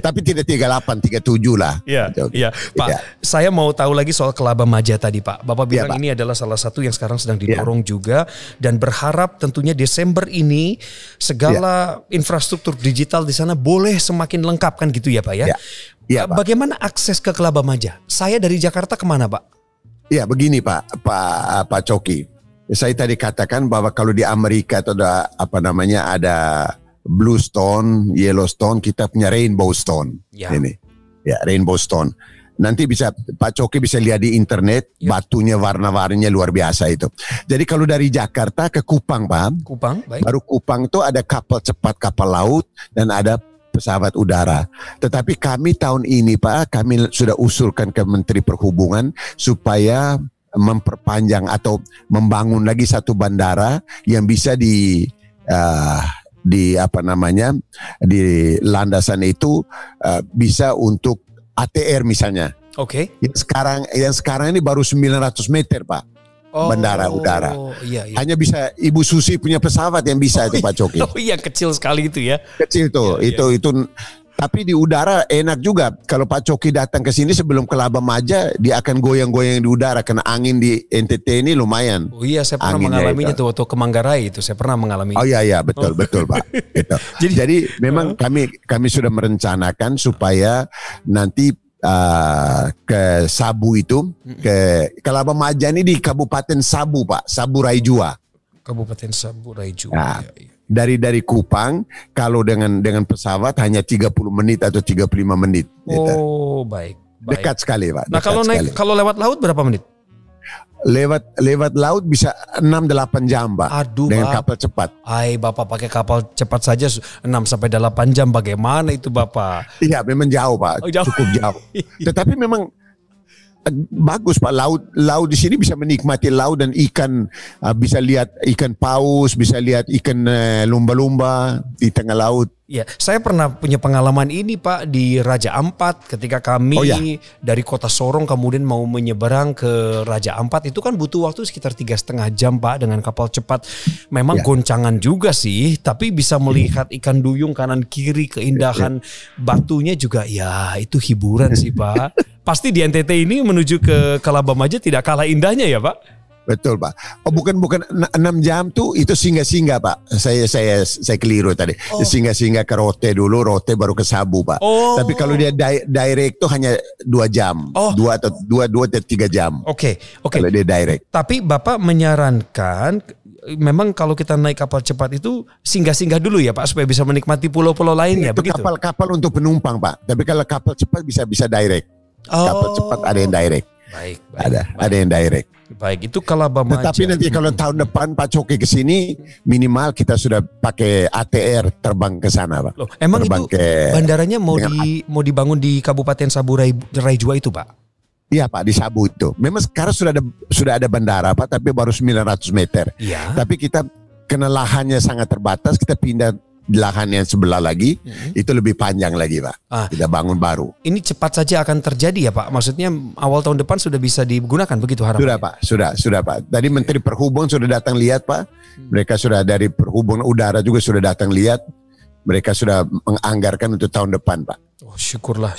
Speaker 1: Tapi tidak 38, 37 lah.
Speaker 2: Iya, Pak. Saya mau tahu lagi soal Kelaba Maja tadi Pak. Bapak bilang ini adalah salah satu yang sekarang sedang didorong juga dan berharap tentunya Desember ini segala infrastruktur digital di sana boleh semakin lengkap kan gitu ya Pak ya. Pak. Bagaimana akses ke Kelaba Maja? Saya dari Jakarta kemana Pak?
Speaker 1: Ya begini Pak Coki. Saya tadi katakan bahwa kalau di Amerika itu ada Bluestone, Yellowstone, kita punya Rainbow Stone. Ini. Ya, Rainbow Stone. Nanti Pak Coki bisa lihat di internet batunya warna-warninya luar biasa itu. Jadi kalau dari Jakarta ke Kupang Pak.
Speaker 2: Baik.
Speaker 1: Baru Kupang itu ada kapal cepat, kapal laut dan ada pesawat udara. Tetapi kami tahun ini Pak, kami sudah usulkan ke Menteri Perhubungan supaya memperpanjang atau membangun lagi satu bandara yang bisa di landasan itu bisa untuk ATR misalnya.
Speaker 2: Oke.
Speaker 1: Yang sekarang ini baru 900 meter Pak. Bandara udara.
Speaker 2: Iya.
Speaker 1: Hanya bisa Ibu Susi punya pesawat yang bisa itu Pak Coki.
Speaker 2: Kecil sekali itu ya.
Speaker 1: Kecil tuh. Itu tapi di udara enak juga. Kalau Pak Coki datang ke sini sebelum ke Kelaba Maja, dia akan goyang-goyang di udara karena angin di NTT ini lumayan.
Speaker 2: Oh iya, saya pernah mengalaminya tuh waktu ke Manggarai itu. Saya pernah mengalami.
Speaker 1: Oh iya, betul Pak. Gitu. Jadi memang kami sudah merencanakan supaya nanti ke Sabu itu, ke Kelaba Maja ini di Kabupaten Sabu Pak, Sabu Raijua.
Speaker 2: Kabupaten Sabu Raijua.
Speaker 1: Nah, dari Kupang kalau dengan pesawat hanya 30 menit atau 35 menit. Gitu.
Speaker 2: Baik.
Speaker 1: Dekat sekali Pak.
Speaker 2: Nah kalau lewat laut berapa menit?
Speaker 1: Lewat laut bisa 6-8 jam Pak.
Speaker 2: Aduh,
Speaker 1: dengan kapal cepat.
Speaker 2: Bapak pakai kapal cepat saja 6-8 jam, bagaimana itu Bapak?
Speaker 1: Iya memang jauh Pak, cukup jauh. Tetapi memang bagus Pak, laut di sini bisa menikmati laut dan ikan, bisa lihat ikan paus, bisa lihat ikan lumba-lumba di tengah laut.
Speaker 2: Ya, saya pernah punya pengalaman ini Pak di Raja Ampat ketika kami dari kota Sorong kemudian mau menyeberang ke Raja Ampat, itu kan butuh waktu sekitar 3,5 jam Pak dengan kapal cepat. Memang goncangan juga sih, tapi bisa melihat ikan duyung kanan kiri, keindahan batunya juga itu hiburan sih Pak. Pasti di NTT ini menuju ke Kelaba Maja tidak kalah indahnya ya Pak?
Speaker 1: Betul Pak. Bukan 6 jam tuh itu singgah-singgah Pak. Saya keliru tadi. Singgah-singgah ke Rote dulu, Rote baru ke Sabu Pak. Tapi kalau dia direct tuh hanya 2 jam. 2 atau 3 jam.
Speaker 2: Oke.
Speaker 1: Kalau dia direct.
Speaker 2: Tapi Bapak menyarankan memang kalau kita naik kapal cepat itu singgah-singgah dulu ya Pak supaya bisa menikmati pulau-pulau lainnya
Speaker 1: itu
Speaker 2: begitu.
Speaker 1: Kapal untuk penumpang Pak. Tapi kalau kapal cepat bisa direct. Kapal cepat ada yang direct.
Speaker 2: Baik.
Speaker 1: Ada yang direct.
Speaker 2: Baik, itu Kelaba Maja.
Speaker 1: Tetapi nanti kalau tahun depan Pak Coki ke sini minimal kita sudah pakai ATR terbang ke sana Pak.
Speaker 2: Loh, emang terbang itu bandaranya mau dibangun di Kabupaten Sabu Raijua itu Pak?
Speaker 1: Iya Pak, di Sabu itu. Memang sekarang sudah ada bandara Pak, tapi baru 900 meter.
Speaker 2: Iya.
Speaker 1: Tapi kita karena lahannya sangat terbatas, kita pindah lahan yang sebelah lagi, itu lebih panjang lagi Pak. Kita bangun baru. Ini
Speaker 2: cepat saja akan terjadi ya Pak? Maksudnya awal tahun depan sudah bisa digunakan begitu harapannya?
Speaker 1: Sudah Pak. Tadi Menteri Perhubungan sudah datang lihat Pak. Mereka sudah dari Perhubungan Udara juga sudah datang lihat. Mereka sudah menganggarkan untuk tahun depan Pak.
Speaker 2: Syukurlah.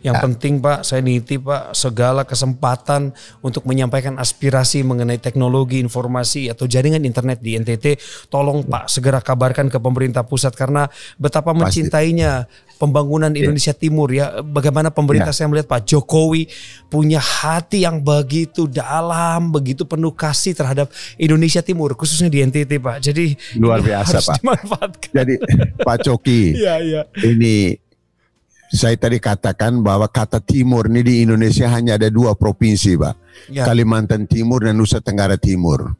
Speaker 2: Yang penting Pak, saya nitip Pak segala kesempatan untuk menyampaikan aspirasi mengenai teknologi informasi atau jaringan internet di NTT. Tolong Pak segera kabarkan ke pemerintah pusat karena betapa mencintainya pembangunan Indonesia Timur ya. Bagaimana pemerintah saya melihat Pak Jokowi punya hati yang begitu dalam, begitu penuh kasih terhadap Indonesia Timur khususnya di NTT Pak. Jadi
Speaker 1: luar biasa Pak.
Speaker 2: Dimanfaatkan.
Speaker 1: Jadi Pak Coki, ini saya tadi katakan bahwa kata timur ini di Indonesia hanya ada 2 provinsi Pak. Kalimantan Timur dan Nusa Tenggara Timur.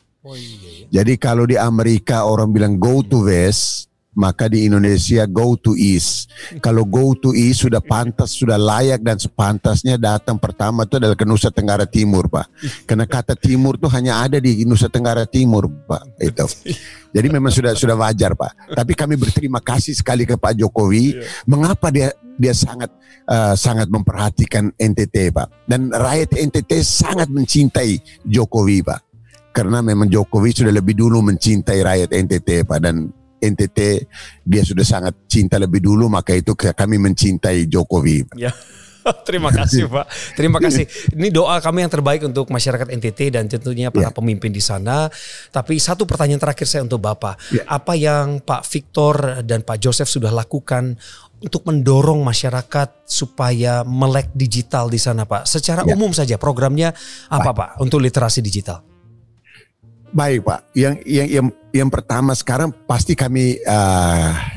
Speaker 1: Jadi kalau di Amerika orang bilang go to west, maka di Indonesia go to east. Kalau go to east sudah pantas, sudah layak dan sepantasnya datang pertama itu adalah ke Nusa Tenggara Timur, Pak. Karena kata timur itu hanya ada di Nusa Tenggara Timur, Pak. Itu. Jadi memang sudah wajar, Pak. Tapi kami berterima kasih sekali ke Pak Jokowi. Mengapa dia sangat memperhatikan NTT, Pak. Dan rakyat NTT sangat mencintai Jokowi, Pak. Karena memang Jokowi sudah lebih dulu mencintai rakyat NTT, Pak. Dan NTT dia sudah sangat cinta lebih dulu, maka itu kami mencintai Jokowi.
Speaker 2: Ya. Terima kasih Pak. Terima kasih. Ini doa kami yang terbaik untuk masyarakat NTT dan tentunya para pemimpin di sana. Tapi satu pertanyaan terakhir saya untuk Bapak. Apa yang Pak Victor dan Pak Joseph sudah lakukan untuk mendorong masyarakat supaya melek digital di sana, Pak? Secara umum saja programnya apa, Pak, untuk literasi digital?
Speaker 1: Baik, Pak. Yang pertama sekarang pasti kami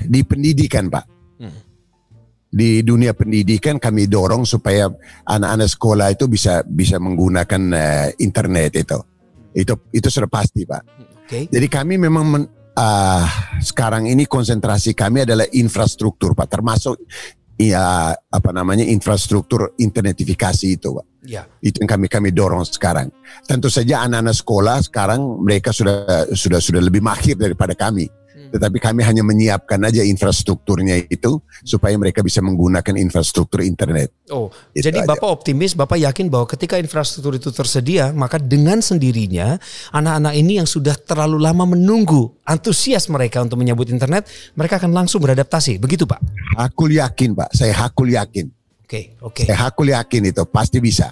Speaker 1: di pendidikan, Pak. Di dunia pendidikan kami dorong supaya anak-anak sekolah itu bisa menggunakan internet itu. Itu sudah pasti, Pak. Okay. Jadi kami memang sekarang ini konsentrasi kami adalah infrastruktur, Pak. Termasuk infrastruktur internetifikasi itu, Pak. Ya. Itu yang kami dorong sekarang. Tentu saja anak-anak sekolah sekarang mereka sudah lebih mahir daripada kami. Tetapi kami hanya menyiapkan aja infrastrukturnya itu supaya mereka bisa menggunakan infrastruktur internet.
Speaker 2: Oh, jadi aja. Bapak optimis, Bapak yakin bahwa ketika infrastruktur itu tersedia, maka dengan sendirinya anak-anak ini yang sudah terlalu lama menunggu, antusias mereka untuk menyambut internet, mereka akan langsung beradaptasi. Begitu, Pak?
Speaker 1: Hakul yakin, Pak. Saya hakul yakin. Oke. Saya hakul yakin itu pasti bisa.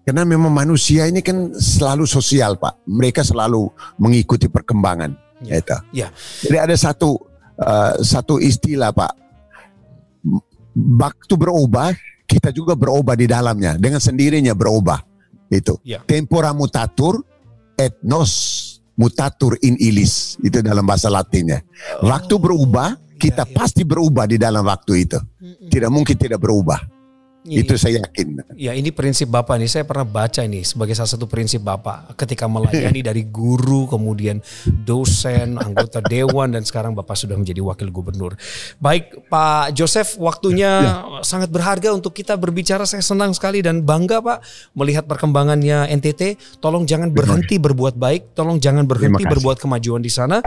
Speaker 1: Karena memang manusia ini kan selalu sosial, Pak. Mereka selalu mengikuti perkembangan. Jadi ada satu istilah, Pak. Waktu berubah, kita juga berubah di dalamnya. Dengan sendirinya berubah. Itu. Tempora mutatur, et nos mutatur in illis. Itu dalam bahasa Latinnya. Waktu berubah, kita pasti berubah di dalam waktu itu. Tidak mungkin tidak berubah. Itu saya yakin.
Speaker 2: Ya, ini prinsip Bapak nih. Saya pernah baca ini sebagai salah satu prinsip Bapak ketika melayani dari guru, kemudian dosen, anggota dewan, dan sekarang Bapak sudah menjadi wakil gubernur. Baik, Pak Joseph, waktunya sangat berharga untuk kita berbicara. Saya senang sekali dan bangga, Pak, melihat perkembangannya NTT. Tolong jangan berhenti berbuat baik. Tolong jangan berhenti berbuat kemajuan di sana.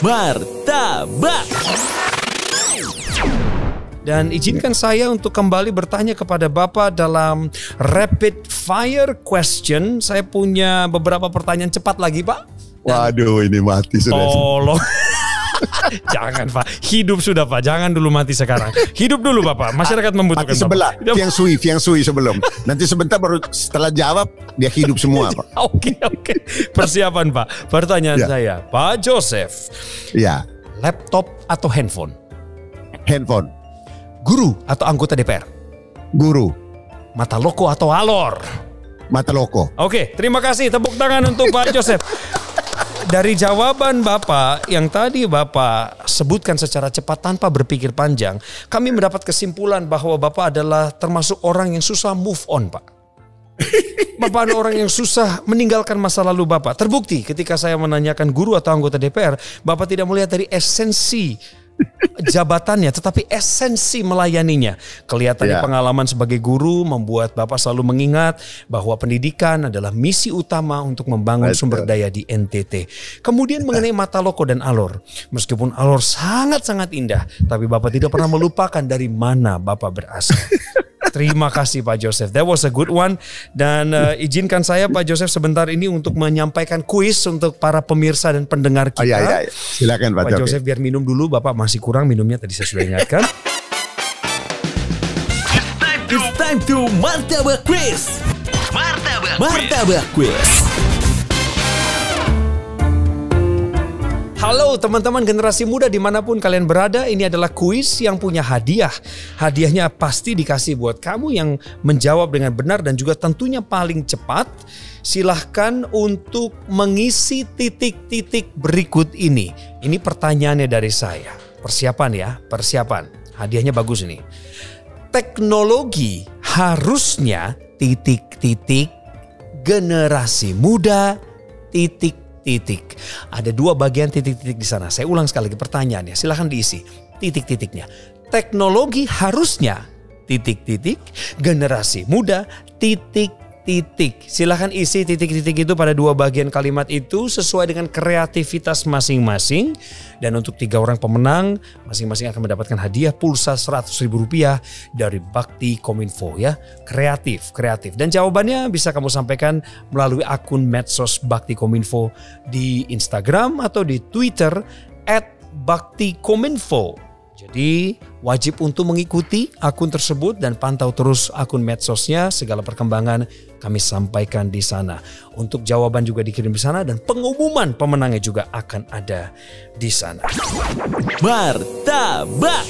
Speaker 3: Martabak.
Speaker 2: Dan izinkan saya untuk kembali bertanya kepada Bapak dalam rapid fire question. Saya punya beberapa pertanyaan cepat lagi, Pak.
Speaker 1: Waduh, ini mati sudah.
Speaker 2: Tolong. Jangan, Pak. Hidup sudah, Pak. Jangan dulu mati sekarang. Hidup dulu, Bapak. Masyarakat membutuhkan.
Speaker 1: Mati sebelah. Feng Shui sebelum. Nanti sebentar baru setelah jawab dia hidup semua, Pak.
Speaker 2: Oke. Persiapan, Pak. Pertanyaan saya, Pak Joseph.
Speaker 1: Ya.
Speaker 2: Laptop atau handphone?
Speaker 1: Handphone.
Speaker 2: Guru atau anggota DPR?
Speaker 1: Guru.
Speaker 2: Mata loko atau alor?
Speaker 1: Mata loko.
Speaker 2: Oke, terima kasih. Tepuk tangan untuk Pak Joseph. Dari jawaban Bapak yang tadi Bapak sebutkan secara cepat tanpa berpikir panjang, kami mendapat kesimpulan bahwa Bapak adalah termasuk orang yang susah move on, Pak. Bapak adalah orang yang susah meninggalkan masa lalu Bapak. Terbukti ketika saya menanyakan guru atau anggota DPR, Bapak tidak melihat dari esensi jabatannya, tetapi esensi melayaninya. Kelihatannya pengalaman sebagai guru membuat Bapak selalu mengingat bahwa pendidikan adalah misi utama untuk membangun sumber daya di NTT. Kemudian mengenai mata loko dan alor. Meskipun alor sangat-sangat indah, tapi Bapak tidak pernah melupakan dari mana Bapak berasal. Terima kasih Pak Joseph. That was a good one. Dan izinkan saya Pak Joseph sebentar ini untuk menyampaikan kuis untuk para pemirsa dan pendengar kita.
Speaker 1: Silakan Pak
Speaker 2: Joseph biar minum dulu. Bapak masih kurang minumnya, tadi saya sudah ingatkan.
Speaker 3: It's time to Martabak Quiz. Martabak Quiz.
Speaker 2: Halo teman-teman generasi muda dimanapun kalian berada, ini adalah kuis yang punya hadiah. Hadiahnya pasti dikasih buat kamu yang menjawab dengan benar dan juga tentunya paling cepat. Silahkan untuk mengisi titik-titik berikut ini. Ini pertanyaannya dari saya. Persiapan ya, persiapan. Hadiahnya bagus ini. Teknologi harusnya titik-titik generasi muda titik-titik titik. Ada 2 bagian titik-titik di sana. Saya ulang sekali lagi pertanyaannya. Silahkan diisi titik-titiknya. Teknologi harusnya titik-titik, generasi muda titik-titik. Silahkan isi titik-titik itu pada 2 bagian kalimat itu sesuai dengan kreativitas masing-masing. Dan untuk 3 orang pemenang, masing-masing akan mendapatkan hadiah pulsa Rp100.000 dari Bakti Kominfo ya. Kreatif. Dan jawabannya bisa kamu sampaikan melalui akun medsos Bakti Kominfo di Instagram atau di Twitter @BaktiKominfo. Jadi wajib untuk mengikuti akun tersebut dan pantau terus akun medsosnya. Segala perkembangan kami sampaikan di sana. Untuk jawaban juga dikirim di sana dan pengumuman pemenangnya juga akan ada di sana.
Speaker 3: Martabak.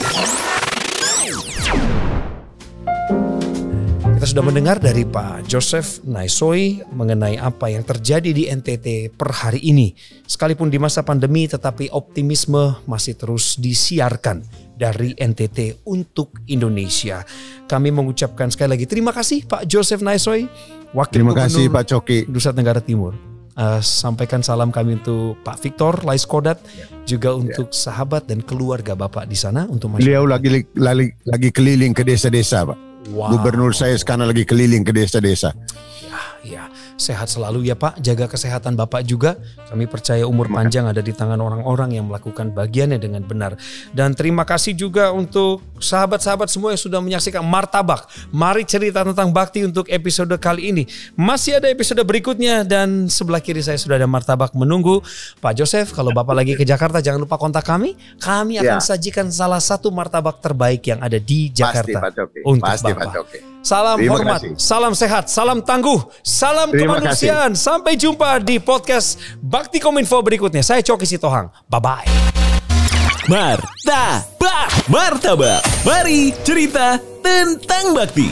Speaker 2: Kita sudah mendengar dari Pak Joseph Naisoi mengenai apa yang terjadi di NTT per hari ini. Sekalipun di masa pandemi tetapi optimisme masih terus disiarkan dari NTT untuk Indonesia. Kami mengucapkan sekali lagi terima kasih Pak Joseph Naisoi, Wakil
Speaker 1: Terima kasih
Speaker 2: Gubernur
Speaker 1: Pak Coki.
Speaker 2: Nusa Tenggara Timur. Sampaikan salam kami untuk Pak Victor Laiskodat, juga untuk sahabat dan keluarga Bapak di sana. Untuk
Speaker 1: beliau lagi keliling ke desa-desa Pak.
Speaker 2: Wow.
Speaker 1: Gubernur saya sekarang lagi keliling ke desa-desa.
Speaker 2: Ya, sehat selalu ya Pak. Jaga kesehatan Bapak juga. Kami percaya umur panjang ada di tangan orang-orang yang melakukan bagiannya dengan benar. Dan terima kasih juga untuk sahabat-sahabat semua yang sudah menyaksikan Martabak. Mari cerita tentang bakti untuk episode kali ini. Masih ada episode berikutnya dan sebelah kiri saya sudah ada Martabak menunggu. Pak Joseph, kalau Bapak lagi ke Jakarta jangan lupa kontak kami. Kami akan sajikan salah satu martabak terbaik yang ada di Jakarta.
Speaker 1: Pasti,
Speaker 2: untuk
Speaker 1: Pasti,
Speaker 2: Bapak.
Speaker 1: Pak Coki.
Speaker 2: Salam
Speaker 1: Terima
Speaker 2: hormat,
Speaker 1: kasih.
Speaker 2: salam sehat, salam tangguh, salam kemanusiaan. Sampai jumpa di podcast Bakti Kominfo berikutnya. Saya Coki Sitohang. Bye-bye.
Speaker 3: Martabak. Mari cerita tentang bakti.